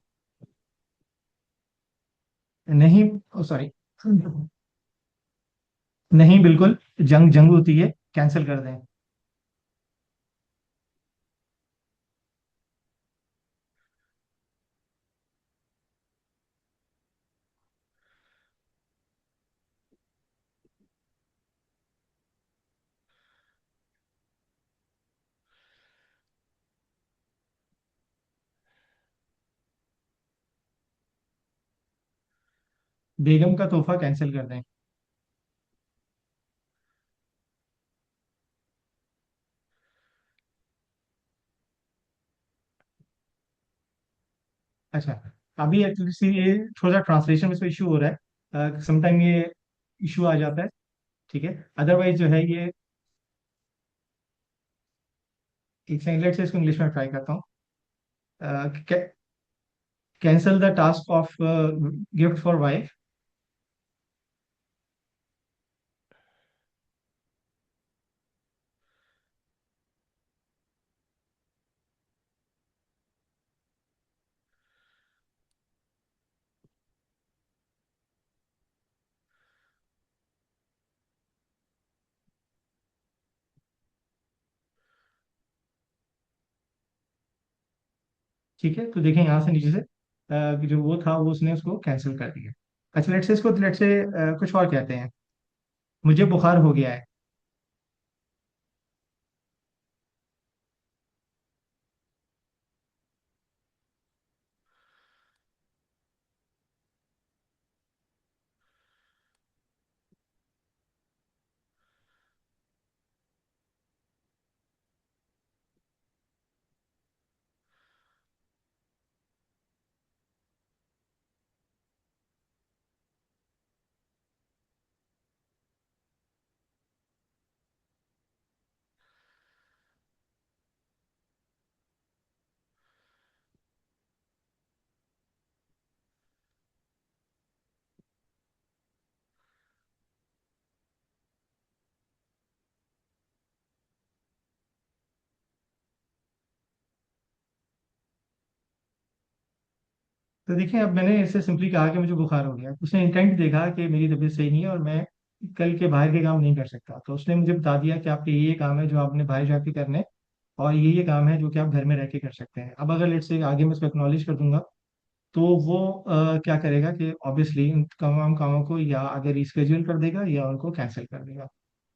नहीं, सॉरी, नहीं बिल्कुल, जंग जंग होती है, कैंसिल कर दें। बेगम का तोहफा कैंसिल कर दें। अच्छा, अभी एक्चुअली ये थोड़ा सा ट्रांसलेशन में इशू हो रहा है, समटाइम ये इशू आ जाता है। ठीक है, अदरवाइज जो है ये, एक सेकंड, लेट्स से इसको इंग्लिश में ट्राई करता हूँ। Cancel the task of gift for wife. ठीक है, तो देखें यहाँ से नीचे से जो वो था वो उसने उसको कैंसिल कर दिया। अच्छा, लेट्स से इसको, लेट्स से कुछ और कहते हैं, मुझे बुखार हो गया है। तो देखिए, अब मैंने इससे सिंपली कहा कि मुझे बुखार हो गया, उसने इंटेंट देखा कि मेरी तबीयत सही नहीं है और मैं कल के बाहर के काम नहीं कर सकता, तो उसने मुझे बता दिया कि आपके ये काम है जो आपने बाहर जाके करने हैं, और ये काम है जो कि आप घर में रह के कर सकते हैं। अब अगर लेट्स से आगे मैं उसको एक्नॉलेज कर दूंगा, तो वो क्या करेगा कि ऑब्वियसली इन तमाम कामों को या आगे रिस्केड्यूल कर देगा या उनको कैंसिल कर देगा।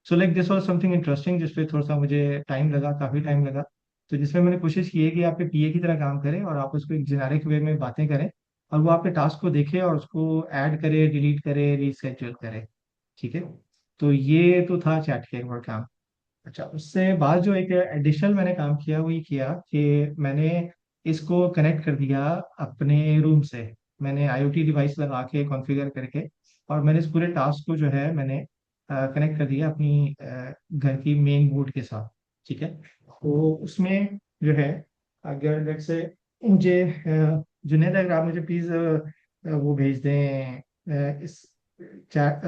So like this was something interesting, जिसपे थोड़ा सा मुझे टाइम लगा, काफ़ी टाइम लगा। तो जिसमें मैंने कोशिश की है कि आप पीए की तरह काम करें और आप उसको एक जेनेरिक वे में बातें करें, और वो आपके टास्क को देखे और उसको ऐड करे, डिलीट करे, रीशेड्यूल करे। ठीक है, तो ये तो था चैट के एक काम। अच्छा, उससे बाद जो एक एडिशनल मैंने काम किया वो ये किया कि मैंने इसको कनेक्ट कर दिया अपने रूम से। मैंने आईओटी डिवाइस लगा के कॉन्फ़िगर करके, और मैंने इस पूरे टास्क को जो है मैंने कनेक्ट कर दिया अपनी घर की मेन बोर्ड के साथ। ठीक है, तो उसमें जो है, अगर लेट्स से मुझे जुनेद, अगर आप मुझे प्लीज़ वो भेज दें, इस चैट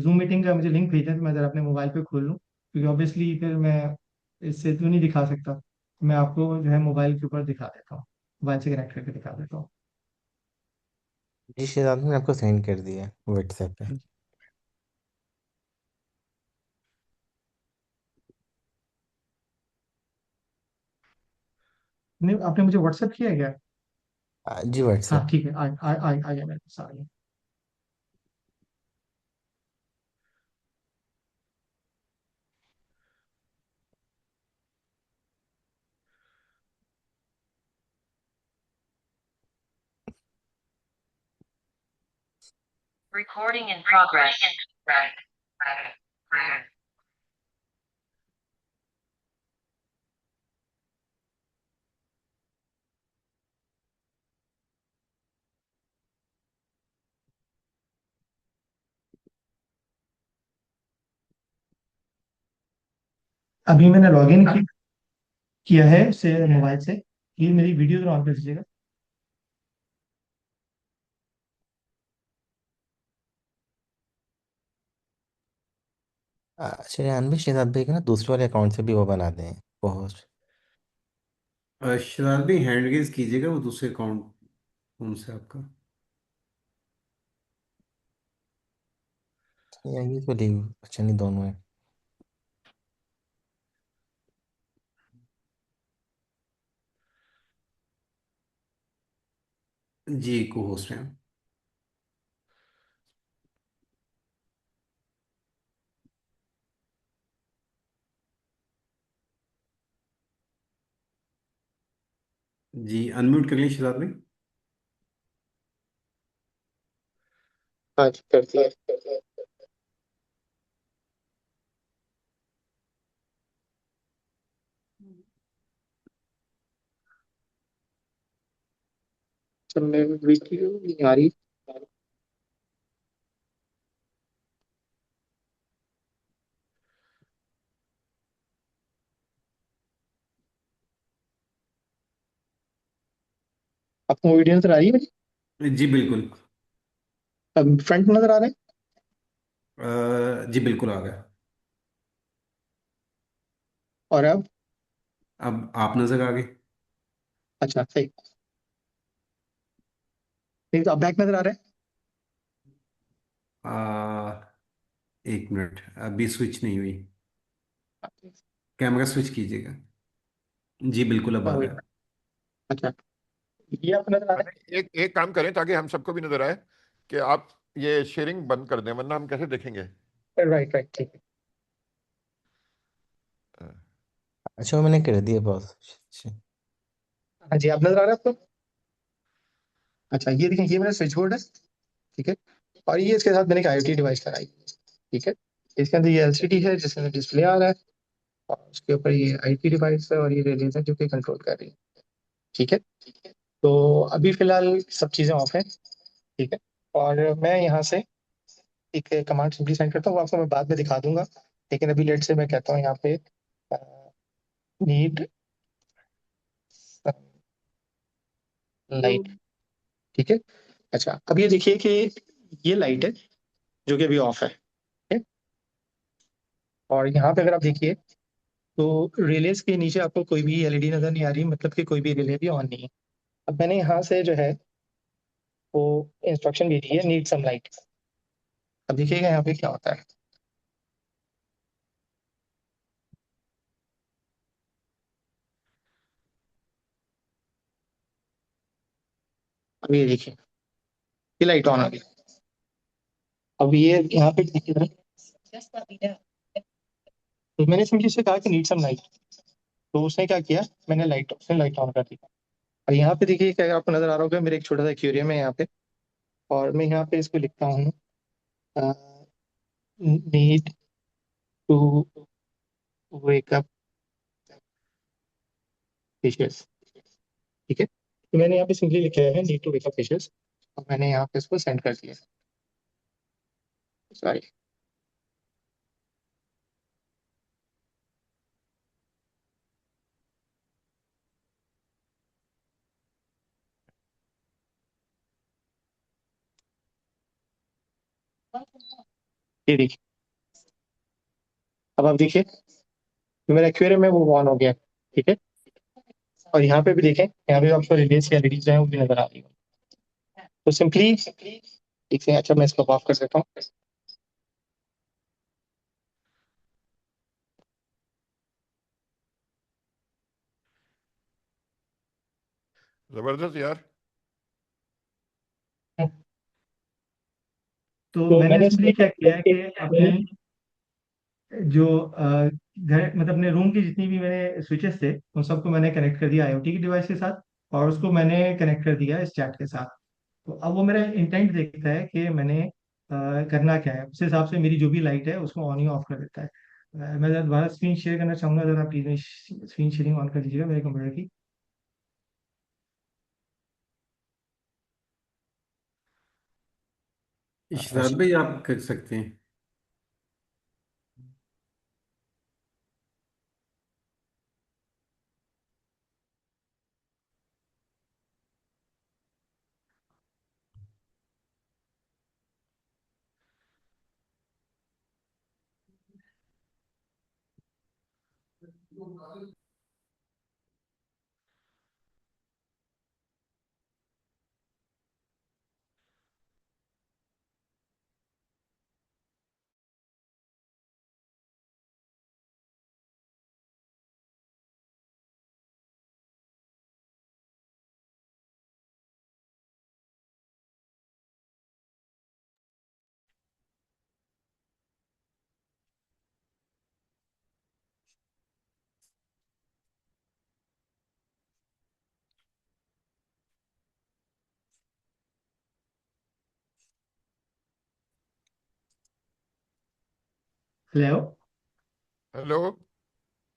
जूम मीटिंग का मुझे लिंक भेज दें, तो मैं ज़रा अपने मोबाइल पे खोल लूँ, क्योंकि ऑब्वियसली फिर मैं इससे तो नहीं दिखा सकता। मैं आपको जो है मोबाइल के ऊपर दिखा देता हूँ, मोबाइल से कनेक्ट करके दिखा देता हूँ। जी शायद मैंने आपको सेंड कर दिया व्हाट्सएप पे। नहीं, आपने मुझे व्हाट्सएप किया है क्या? जी हाँ व्हाट्सएप। ठीक है, आ गया मेरे पास, आ गया। Recording in progress. अभी मैंने लॉगिन किया है उससे, मोबाइल से। ये मेरी वीडियो तो ऑन कर दीजिएगा। अच्छा रेहान भाई, शहजाद भाई के ना दूसरे वाले अकाउंट से भी वो बना दें पोस्ट। शराब भी हैंड रेज कीजिएगा वो दूसरे अकाउंट उनसे आपका। या ये तो लीव, अच्छा नहीं दोनों है। जी को होस्ट हैं। जी अनम्यूट कर लीजिए शराब भाई। हाँ जी, कर दिया। सर मैं वीडियो नहीं आ रही। आपको वीडियो नजर आ रही है मेरी? जी बिल्कुल। अब फ्रंट नजर आ रहा है? जी बिल्कुल आ गया। और अब? अब आप नजर आ गए। अच्छा सही। नहीं तो अब बैक नजर आ रहा आ, एक मिनट, अभी स्विच नहीं हुई। है? कैमरा स्विच कीजिएगा। जी बिल्कुल अब क्या आ हुई? गया। अच्छा, ये आपको नजर आ रहा अरे एक एक काम करें ताकि हम सबको भी नजर आए कि आप ये शेयरिंग बंद कर दें, वरना हम कैसे देखेंगे। है? राइट राइट, ठीक है। अच्छा वो मैंने कर दिया बॉस। अच्छा। हाँ जी, आप नजर आ रहा है आपको? अच्छा, ये देखें, ये मेरा स्विच बोर्ड है। ठीक है। और ये इसके साथ मैंने एक IoT डिवाइस लगाई। ठीक है। इसके अंदर ये LCD है जिसके अंदर डिस्प्ले आ रहा है, और उसके ऊपर ये IT डिवाइस है, और ये रिलेज है जो कि कंट्रोल कर रही है। ठीक है। तो अभी फिलहाल सब चीज़ें ऑफ है। ठीक है। और मैं यहाँ से एक कमांड सिंपली सेंड करता हूँ, वो आपको मैं बाद में दिखा दूंगा। लेकिन अभी लेट से मैं कहता हूँ यहाँ पे नीड लाइट। ठीक है। अच्छा, अब ये देखिए कि ये लाइट है जो कि अभी ऑफ है। ठीक है? और यहाँ पे अगर आप देखिए तो रिलेज के नीचे आपको कोई भी LED नजर नहीं आ रही, मतलब कि कोई भी रिले भी ऑन नहीं है। अब मैंने यहाँ से जो है वो इंस्ट्रक्शन भी दी है, नीड सम लाइट। अब देखिएगा यहाँ पे क्या होता है। अब ये देखिए, ये लाइट ऑन आ गई। अब ये यहाँ पे देखिए, तो मैंने सिंपली से कहा कि नीड सम लाइट, तो उसने क्या किया, मैंने लाइट, उसने लाइट ऑन कर दी। और यहाँ पे देखिए क्या आपको नजर आ रहा होगा, मेरे एक छोटा सा एक्वेरियम है यहाँ पे, और मैं यहाँ पे इसको लिखता हूँ need to wake up fishes. ठीक है। तो मैंने यहाँ पे सिंपली लिखा है need to wake up fishes, और मैंने यहाँ पे इसको सेंड कर दिया। सॉरी। ये देखिए, अब आप देखिए जो मेरा एक्वेरियम है वो ऑन हो गया। ठीक है। और यहाँ पे भी देखें, यहाँ पे आपको रिलेज की एलईडी जो है वो भी नजर आ रही है। तो सिंपली ठीक है। अच्छा, मैं इसको ऑफ कर देता हूँ। जबरदस्त यार। तो तो मैंने मैंने सिंपली क्या किया है इसमें कि अपने जो घर मतलब अपने रूम की जितनी भी मैंने स्विचेस थे उन सबको मैंने कनेक्ट कर दिया IoT की डिवाइस के साथ, और उसको मैंने कनेक्ट कर दिया इस चैट के साथ। तो अब वो मेरा इंटेंट देखता है कि मैंने करना क्या है, उस हिसाब से मेरी जो भी लाइट है उसको ऑन ही ऑफ कर देता है। मैं दोबारा स्क्रीन शेयर करना चाहूंगा, अगर आप प्लीज स्क्रीन शेयरिंग ऑन कर लीजिएगा मेरे कंप्यूटर की। इशरात भाई आप कर सकते हैं। हेलो। हेलो।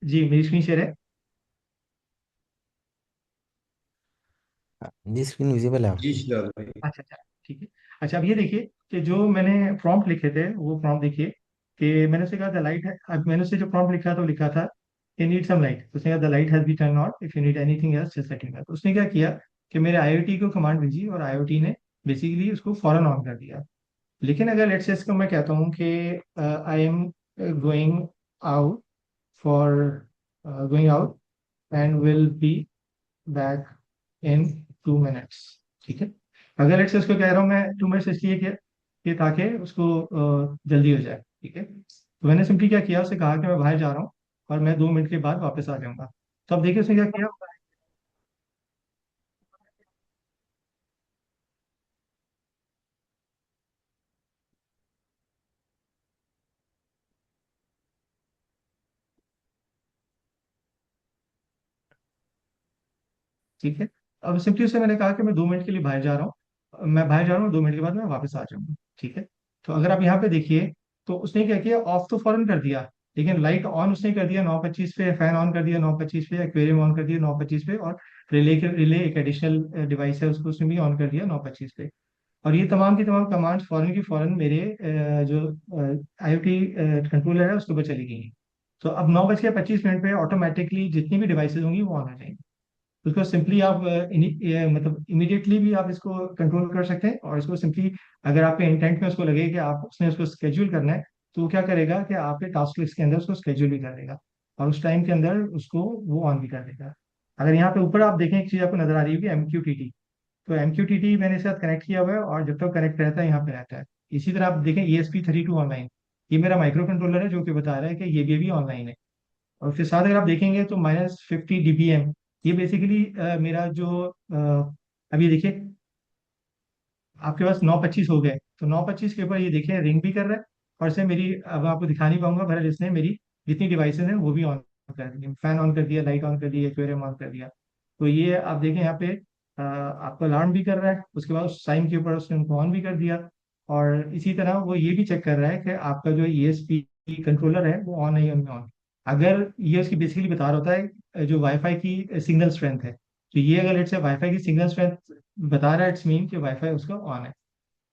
जी मेरी स्क्रीन शेयर है। जी स्क्रीन विजिबल है जी आपकी। शिलाद भाई। अच्छा अच्छा, ठीक है। अच्छा, अब ये देखिए कि जो मैंने प्रॉम्प्ट लिखे थे वो प्रॉम्प्ट देखिए कि मैंने उसे कहा द लाइट है। अब मैंने उसे जो प्रॉम्प्ट लिखा था वो लिखा था कि नीड सम लाइट, तो उसने कहा the light has be turn on, if you need anything else just let me know. तो उसने क्या किया कि मेरे आईओटी को कमांड भेजी और आईओटी ने बेसिकली उसको फौरन ऑन कर दिया। लेकिन अगर लेट्स से इसको मैं कहता हूँ कि I am going out for going out and will be back in 2 minutes, ठीक है। अगर लेट्स से उसको कह रहा हूँ मैं 2 मिनट्स इसलिए कि ताकि उसको जल्दी हो जाए, ठीक है। तो मैंने सिंपली क्या किया, उसे कहा कि मैं बाहर जा रहा हूँ और मैं 2 मिनट के बाद वापस आ जाऊंगा। तो अब देखिए उसने क्या किया। ठीक है। अब सिंपली उसे मैंने कहा कि मैं 2 मिनट के लिए बाहर जा रहा हूँ, मैं बाहर जा रहा हूँ, 2 मिनट के बाद मैं वापस आ जाऊंगा, ठीक है। तो अगर आप यहाँ पे देखिए तो उसने क्या किया, ऑफ तो फौरन कर दिया, लेकिन लाइट ऑन उसने कर दिया 9:25 पे, फैन ऑन कर दिया 9:25 पे, एक्वेरियम ऑन कर दिया 9:25 पे, और रिले एक एडिशनल डिवाइस है उसको उसने भी ऑन कर दिया 9:25 पे। और ये तमाम की तमाम कमांड्स फौरन की फौरन मेरे जो आईओटी कंट्रोलर है उसके ऊपर चली गई हैं। तो अब 9:25 पे ऑटोमेटिकली जितनी भी डिवाइसेज होंगी वो ऑन हो जाएंगी। उसको सिंपली आप मतलब इमीडिएटली भी आप इसको कंट्रोल कर सकते हैं, और इसको सिंपली अगर आपके इंटेंट में उसको लगे कि आप उसने उसको स्केड्यूल करना है, तो वो क्या करेगा कि आपके टास्क लिस्ट के अंदर उसको स्केड्यूल भी कर देगा, और उस टाइम के अंदर उसको वो ऑन भी कर देगा। अगर यहाँ पे ऊपर आप देखें एक चीज आपको नजर आ रही होगी, MQTT। तो MQTT मैंने इसके साथ कनेक्ट किया हुआ है, और जब तक कनेक्ट रहता है यहाँ पे रहता है। इसी तरह आप देखें ESP32 ऑनलाइन, ये मेरा माइक्रो कंट्रोलर है जो कि बता रहा है कि ये भी ऑनलाइन है। और फिर साथ अगर आप देखेंगे तो -50 dBm, ये बेसिकली मेरा जो अब ये देखिए आपके पास 9:25 हो गए, तो 9:25 के ऊपर ये देखिए रिंग भी कर रहा है, और इससे मेरी अब आपको दिखा नहीं पाऊंगा, बहरहाल इसने मेरी जितनी डिवाइसेज हैं वो भी ऑन कर दी, फैन ऑन कर दिया, लाइट ऑन कर दी, एक्वेरियम ऑन कर दिया। तो ये आप देखें यहाँ पे आपको अलार्म भी कर रहा है, उसके बाद उस टाइम के ऊपर उसने उनको ऑन भी कर दिया। और इसी तरह वो ये भी चेक कर रहा है कि आपका जो ESP कंट्रोलर है वो ऑन है या नहीं ऑन। अगर ये उसकी बेसिकली बता रहा होता है जो वाईफाई की सिग्नल स्ट्रेंथ है, तो ये अगर लेट से वाईफाई की सिग्नल स्ट्रेंथ बता रहा है, इट्स मीन कि वाईफाई उसका ऑन है।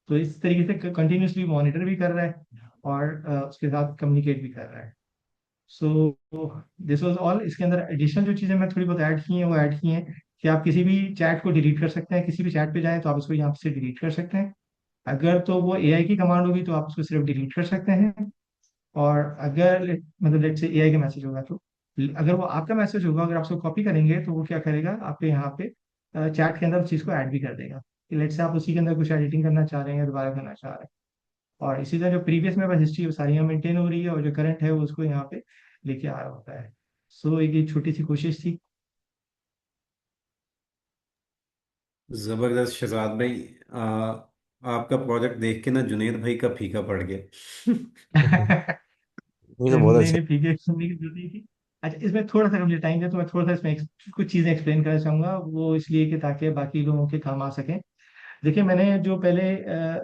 तो इस तरीके से कंटिन्यूसली मॉनिटर भी कर रहा है, और उसके साथ कम्युनिकेट भी कर रहा है। So this was all. इसके अंदर एडिशनल जो चीज़ें मैं थोड़ी बहुत ऐड की हैं वो ऐड की हैं कि आप किसी भी चैट को डिलीट कर सकते हैं, किसी भी चैट पे जाएं तो आप उसको यहाँ से डिलीट कर सकते हैं। अगर तो वो AI की कमांड होगी तो आप उसको सिर्फ डिलीट कर सकते हैं। और अगर मतलब लेट से AI का मैसेज होगा तो, अगर वो आपका मैसेज होगा, अगर आप उसको कॉपी करेंगे तो वो क्या करेगा आपके यहाँ पे चैट के अंदर उस चीज़ को ऐड भी कर देगा, कि लेट से आप उसी के अंदर कुछ एडिटिंग करना चाह रहे हैं या दोबारा करना चाह रहे हैं। और इसी तरह जो प्रीवियस मेरे पास हिस्ट्री है वो सारी यहाँ मेंटेन हो रही है, और जो करंट है वो उसको यहाँ पे लेके आ रहा होता है। सो एक ये छोटी सी कोशिश थी। जबरदस्त शहजाद भाई। आपका प्रोजेक्ट देख के ना जुनेद भाई का फीका पड़ गया। ये तो बहुत नहीं अच्छा। नहीं, ठीक है, सुनने की जरूरत नहीं थी। अच्छा, इसमें थोड़ा सा मुझे टाइम है तो मैं थोड़ा सा इसमें कुछ चीज़ें एक्सप्लेन करना चाहूंगा, वो इसलिए कि ताकि बाकी लोगों के काम आ सकें। देखिए मैंने जो पहले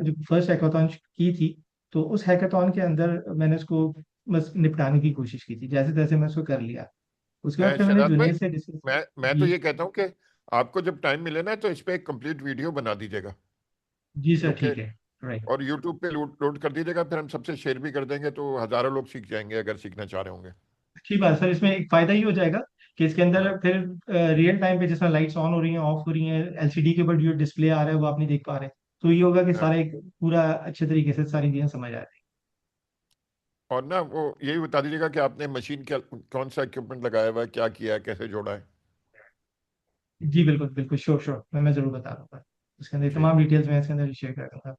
जो फर्स्ट हैकाथॉन की थी, तो उस हैकाथॉन के अंदर मैंने उसको बस निपटाने की कोशिश की थी, जैसे तैसे मैं उसको कर लिया। उसके बाद फिर मैंने शहनाज भाई, जुनेद से डिस्कस। मैं तो जी ये कहता हूँ कि आपको जब टाइम मिले ना तो इस पे एक कंप्लीट वीडियो बना दीजिएगा, जी सर, क्योंकि ठीक है। राइट। और यूट्यूब पे लोड लोड कर दीजिएगा, फिर हम सबसे शेयर भी कर देंगे तो हजारों लोग सीख जाएंगे अगर सीखना चाह रहे होंगे। अच्छी बात सर, इसमें एक फायदा ही हो जाएगा कि इसके हाँ। अंदर फिर रियल टाइम पे जिसमें लाइट्स ऑन हो रही हैं, ऑफ हो रही हैं, LCD के ऊपर जो डिस्प्ले आ रहा है वो आप नहीं देख पा रहे, तो ये होगा कि हाँ। सारा एक पूरा अच्छे तरीके से सारी चीजें समझ आ रही और ना वो यही बता दीजिएगा कि आपने मशीन क्या कौन सा इक्विपमेंट लगाया हुआ है, क्या किया है, कैसे जोड़ा है। हैं। जी बिल्कुल बिल्कुल, श्योर श्योर, मैं जरूर बता दूंगा। उसके अंदर ठीक तमाम है। डिटेल्स मैं इसके अंदर शेयर कर दूंगा। हाँ।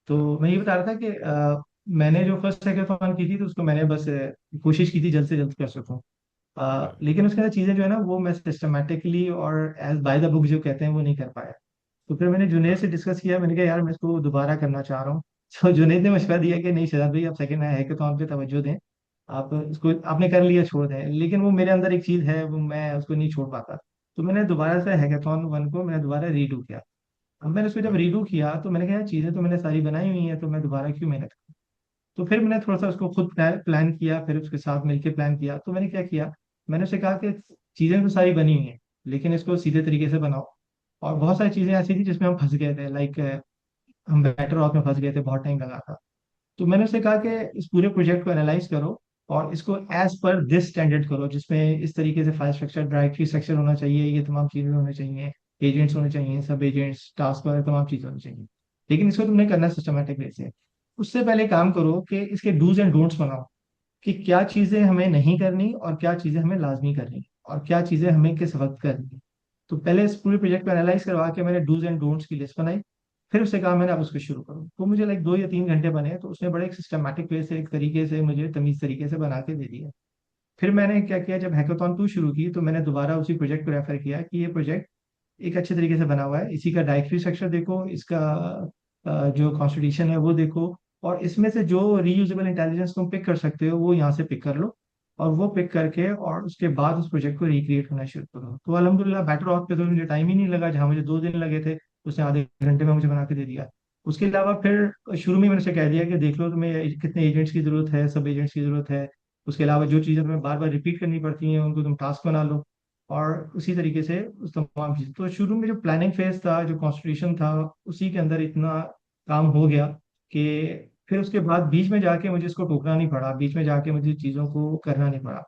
तो मैं ये बता रहा था कि मैंने जो फर्स्ट हैकाथॉन की थी तो उसको मैंने बस कोशिश की थी जल्द से जल्द कर सकूं। हाँ। लेकिन उसके अंदर चीज़ें जो है ना वो मैं सिस्टमेटिकली और एज बाय द बुक जो कहते हैं वो नहीं कर पाया। तो फिर मैंने जुनेद हाँ। से डिस्कस किया, मैंने कहा यार मैं इसको दोबारा करना चाह रहा हूँ। तो जुनेद ने मशवरा दिया कि नहीं शहजाद भाई, आप सेकंड हैकाथॉन पे तवज्जो दें, आप इसको आपने कर लिया छोड़ दें। लेकिन वो मेरे अंदर एक चीज़ है, वो मैं उसको नहीं छोड़ पाता। तो मैंने दोबारा से हैकाथॉन 1 को मैंने दोबारा रीडू किया। अब मैंने उसको जब हाँ। रीडू किया तो मैंने कहा यार चीज़ें तो मैंने सारी बनाई हुई हैं, तो मैं दोबारा क्यों मेहनत करूं? तो फिर मैंने थोड़ा सा उसको खुद प्लान किया, फिर उसके साथ मिलकर प्लान किया। तो मैंने क्या किया, मैंने उसे कहा कि चीज़ें तो सारी बनी हुई हैं, लेकिन इसको सीधे तरीके से बनाओ, और बहुत सारी चीजें ऐसी थी जिसमें हम फंस गए थे, लाइक हम बेटर ऑफ में फंस गए थे, बहुत टाइम लगा था। तो मैंने उससे कहा कि इस पूरे प्रोजेक्ट को एनालाइज करो और इसको एज पर दिस स्टैंडर्ड करो, जिसमें इस तरीके से फाइल स्ट्रक्चर, डायरेक्टरी स्ट्रक्चर होना चाहिए, ये तमाम चीजें होनी चाहिए, एजेंट्स होने चाहिए, सब एजेंट्स, टास्क वगैरह तमाम चीजें होनी चाहिए। लेकिन इसको तुमने करना सिस्टमेटिक वे से। उससे पहले काम करो कि इसके डूज एंड डोंट्स बनाओ, कि क्या चीजें हमें नहीं करनी और क्या चीजें हमें लाजमी करनी, और क्या चीजें हमें किस वक्त करनी। तो पहले इस पूरे प्रोजेक्ट को एनालाइज करवा के मैंने डूज एंड डोंट्स की लिस्ट बनाई। फिर उससे कहा मैंने अब उसको शुरू करो। तो मुझे लाइक 2 या 3 घंटे बने, तो उसने बड़े एक सिस्टमैटिक वे से, एक तरीके से मुझे तमीज तरीके से बना के दे दिया। फिर मैंने क्या किया, जब हैकाथॉन 2 शुरू की तो मैंने दोबारा उसी प्रोजेक्ट को रेफर किया कि ये प्रोजेक्ट एक अच्छे तरीके से बना हुआ है, इसी का डायरेक्टरी स्ट्रक्चर देखो, इसका जो कॉन्स्टिट्यूशन है वो देखो, और इसमें से जो रीयूजेबल इंटेलिजेंस तुम पिक कर सकते हो वो यहाँ से पिक कर लो, और वो पिक करके और उसके बाद उस प्रोजेक्ट को रिक्रिएट होना शुरू करो। तो अल्हम्दुलिल्लाह बेटर ऑफ पे तो मुझे टाइम ही नहीं लगा, जहाँ मुझे 2 दिन लगे थे उसने आधे घंटे में मुझे बना के दे दिया। उसके अलावा फिर शुरू में मैंने उसे कह दिया कि देख लो तुम्हें कितने एजेंट्स की जरूरत है, सब एजेंट्स की जरूरत है। उसके अलावा जो चीज़ें तुम्हें बार बार रिपीट करनी पड़ती हैं उनको तुम टास्क बना लो, और उसी तरीके से उस तमाम चीज़। तो शुरू में जो प्लानिंग फेज था, जो कॉन्स्टिट्यूशन था, उसी के अंदर इतना काम हो गया कि फिर उसके बाद बीच में जाके मुझे इसको टोकना नहीं पड़ा, बीच में जाके मुझे चीज़ों को करना नहीं पड़ा।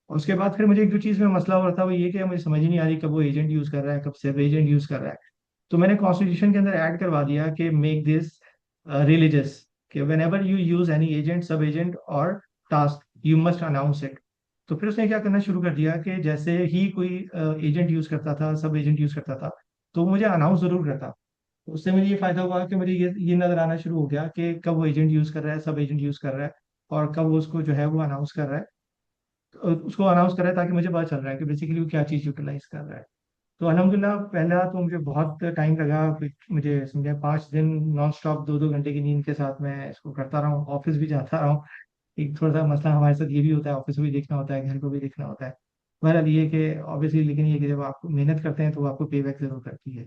और उसके बाद फिर मुझे एक जो चीज़ में मसला हो रहा था वो ये कि मुझे समझ ही नहीं आ रही कब वो एजेंट यूज़ कर रहा है, कब सब एजेंट यूज़ कर रहा है। तो मैंने कॉन्स्टिट्यूशन के अंदर ऐड करवा दिया कि मेक दिस रिलीजियस, कि when ever you use any agent, सब एजेंट और task, you must announce it. तो फिर उसने क्या करना शुरू कर दिया कि जैसे ही कोई एजेंट यूज करता था, सब एजेंट यूज करता था, तो वो मुझे अनाउंस जरूर करता। तो उससे मुझे ये फायदा हुआ कि मुझे ये नजर आना शुरू हो गया कि कब वो एजेंट यूज कर रहा है, सब एजेंट यूज कर रहा है, और कब वो उसको जो है वो अनाउंस कर रहा है, उसको अनाउंस कर रहा है, ताकि मुझे पता चल रहा है कि बेसिकली वो क्या चीज यूटिलाइज कर रहा है। तो अल्हम्दुलिल्लाह पहला तो मुझे बहुत टाइम लगा, मुझे समझे 5 दिन नॉन स्टॉप 2-2 घंटे की नींद के साथ मैं इसको करता रहा हूँ, ऑफिस भी जाता रहा हूँ। एक थोड़ा सा मसला हमारे साथ ये भी होता है, ऑफिस को भी देखना होता है, घर को भी देखना होता है। बहरहाल ये कि ऑब्वियसली, लेकिन ये कि जब आप मेहनत करते हैं तो वो आपको पे बैक जरूर करती है।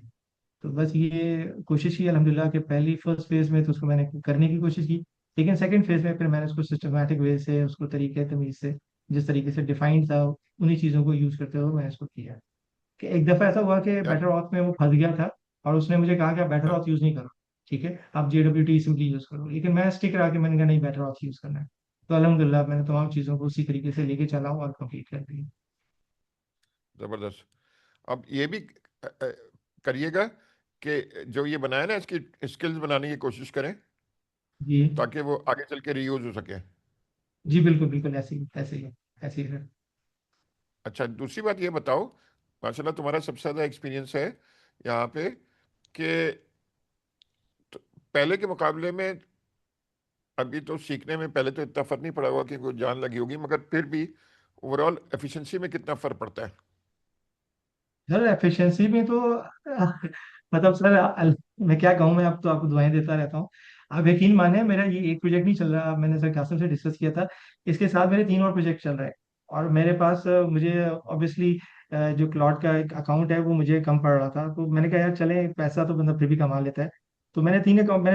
तो बस ये कोशिश की अल्हम्दुलिल्लाह कि पहली फर्स्ट फेज में तो उसको मैंने करने की कोशिश की, लेकिन सेकंड फेज में फिर मैंने उसको सिस्टमेटिक वे से, उसको तरीके तमीज से, जिस तरीके से डिफाइंड था, उन्हीं चीज़ों को यूज़ करते हुए मैंने इसको किया। कि एक दफा ऐसा हुआ कि यार बेटर ऑथ में वो फंस गया था, और उसने मुझे कहा कि आप बेटर ऑथ यूज नहीं करो, ठीक है आप JWT सिंपली यूज करो। लेकिन मैं स्टिक रहा कि मैंने कहा नहीं, बेटर ऑथ यूज करना है। तो अल्हम्दुलिल्लाह मैंने तमाम चीज़ों को उसी तरीके से लेके चला हूँ और कंप्लीट कर दी। जबरदस्त। अब ये भी करिएगा कि जो ये बनाया ना, इसकी स्किल्स बनाने की कोशिश करें जी ताकि वो आगे चल के रीयूज हो सके। जी, बिल्कुल बिल्कुल, ऐसे ही ऐसे ही है, ऐसे ही है। अच्छा, दूसरी बात ये बताओ, माशाल्लाह तुम्हारा सबसे ज़्यादा एक्सपीरियंस है यहाँ पे, कि तो पहले के मुकाबले में अभी तो सीखने में पहले तो इतना फर्क नहीं पड़ा होगा कि कोई जान लगी होगी, मगर फिर भी ओवरऑल एफिशिएंसी में कितना फर्क पड़ता है? सर एफिशिएंसी में तो मतलब सर मैं क्या कहूँ, मैं अब तो आपको दुआएं देता रहता हूँ। आप यकीन माने, मेरा ये एक प्रोजेक्ट नहीं चल रहा, मैंने सर कासिम से डिस्कस किया था, इसके साथ मेरे 3 और प्रोजेक्ट चल रहे हैं। और मेरे पास मुझे ऑब्वियसली जो क्लाउड का एक अकाउंट है वो मुझे कम पड़ रहा था, तो मैंने कहा यार चले, पैसा तो बंदा फिर भी कमा लेता है। तो मैंने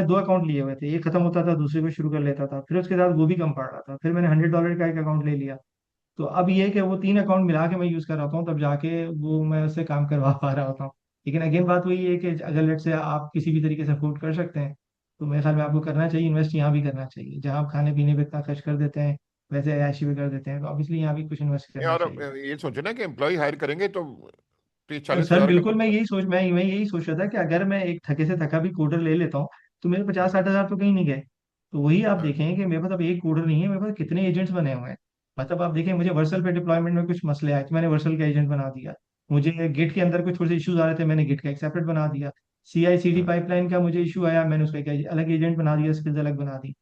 2 अकाउंट लिए हुए थे, एक खत्म होता था दूसरे को शुरू कर लेता था, फिर उसके साथ वो भी कम पड़ रहा था, फिर मैंने $100 का एक अकाउंट ले लिया। तो अब ये है कि वो 3 अकाउंट मिला के मैं यूज कर रहा हूँ, तब जाके वो मैं उससे काम करवा पा रहा होता हूँ। लेकिन अगेन बात वही है कि अगर लेट से आप किसी भी तरीके से अफोर्ड कर सकते हैं, तो मेरे ख्याल में आपको करना चाहिए, इन्वेस्ट यहाँ भी करना चाहिए। जहाँ आप खाने पीने पे इतना खर्च कर देते हैं, वैसे ऐशी भी कर देते हैं, तो ऑब्वियसली यहाँ भी कुछ इन्वेस्ट नहीं, करना और चाहिए। ये सोचे ना कि एम्प्लॉय हायर करेंगे तो 30 40 सर हज़ार का बिल्कुल, बंदा। मैं यही सोच रहा था कि अगर मैं एक थके से थका भी कोडर ले लेता हूँ, तो मेरे 50-60 हज़ार तो कहीं नहीं गए। तो वही आप हाँ, देखें कि मेरे पास अब एक कोडर नहीं है, मेरे पास कितने एजेंट्स बने हुए हैं। मतलब आप देखें, मुझे वर्सल पे डिप्लॉयमेंट में कुछ मसले आए तो मैंने वर्सल का एजेंट बना दिया। मुझे गिट के अंदर कुछ थोड़े से इश्यूज आ रहे थे, मैंने गिट का एक सेपरेट बना दिया। CI/CD हाँ, पाइपलाइन का मुझे इशू आया, मैंने उसका एक अलग एजेंट बना दिया, स्किल्स अलग बना दी।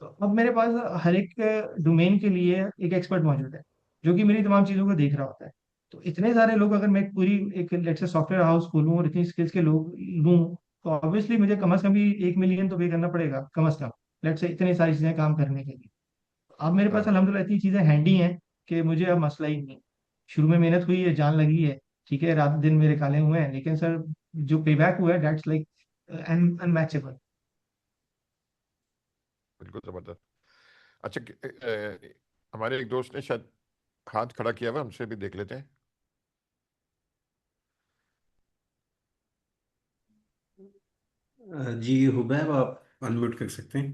तो अब मेरे पास हर एक डोमेन के लिए एक एक्सपर्ट मौजूद है, जो कि मेरी तमाम चीज़ों को देख रहा होता है। तो इतने सारे लोग, अगर मैं एक पूरी एक लेट्स से सॉफ्टवेयर हाउस खोलूँ और इतनी स्किल्स के लोग लूँ, तो ऑब्वियसली मुझे कम से कम भी 1 मिलियन तो पे करना पड़ेगा, कम से कम, लेट्स से इतनी सारी चीजें काम करने के लिए। अब मेरे पास हाँ। अल्हम्दुलिल्लाह इतनी चीजें हैंडी हैं कि मुझे अब मसला ही नहीं है। शुरू में मेहनत हुई है, जान लगी है, ठीक है, रात दिन मेरे काले हुए हैं, लेकिन सर जो पे बैक हुआ है दैट्स लाइक अनमैचेबल। बिल्कुल जबरदस्त। अच्छा, हमारे एक दोस्त ने शायद हाथ खड़ा किया हुआ, हमसे भी देख लेते हैं। जी हुबैब, आप अनम्यूट कर सकते हैं।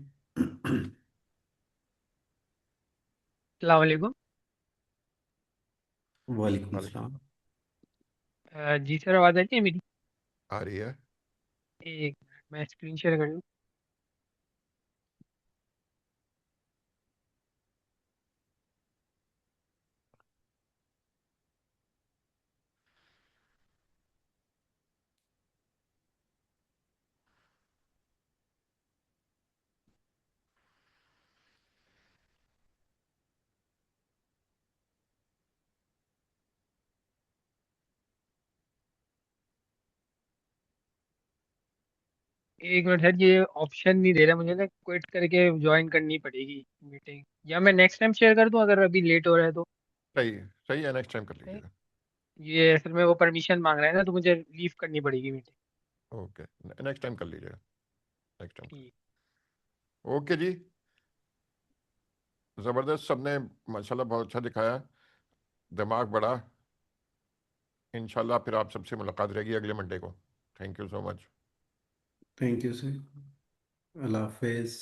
अस्सलाम वालेकुम। वालेकुम वालेकुम। सलाम। जी सर, आवाज़ आ रही है मेरी? आ रही है। एक मिनट, मैं स्क्रीन शेयर कर लूँ। एक मिनट सर, ये ऑप्शन नहीं दे रहा मुझे ना, क्विट करके ज्वाइन करनी पड़ेगी मीटिंग, या मैं नेक्स्ट टाइम शेयर कर दूं अगर अभी लेट हो रहा है तो? सही है, सही है, नेक्स्ट टाइम कर नहीं, लीजिएगा। ये असल में वो परमिशन मांग रहा है ना, तो मुझे लीव करनी पड़ेगी मीटिंग। ओके, नेक्स्ट टाइम कर लीजिएगा, नेक्स्ट टाइम ठीक। कर। ओके जी, ज़बरदस्त, सबने माशाल्लाह बहुत अच्छा दिखाया, दिमाग बड़ा। इंशाल्लाह फिर आप सबसे मुलाकात रहेगी अगले मंडे को। Thank you so much. Thank you sir. Allah Hafiz.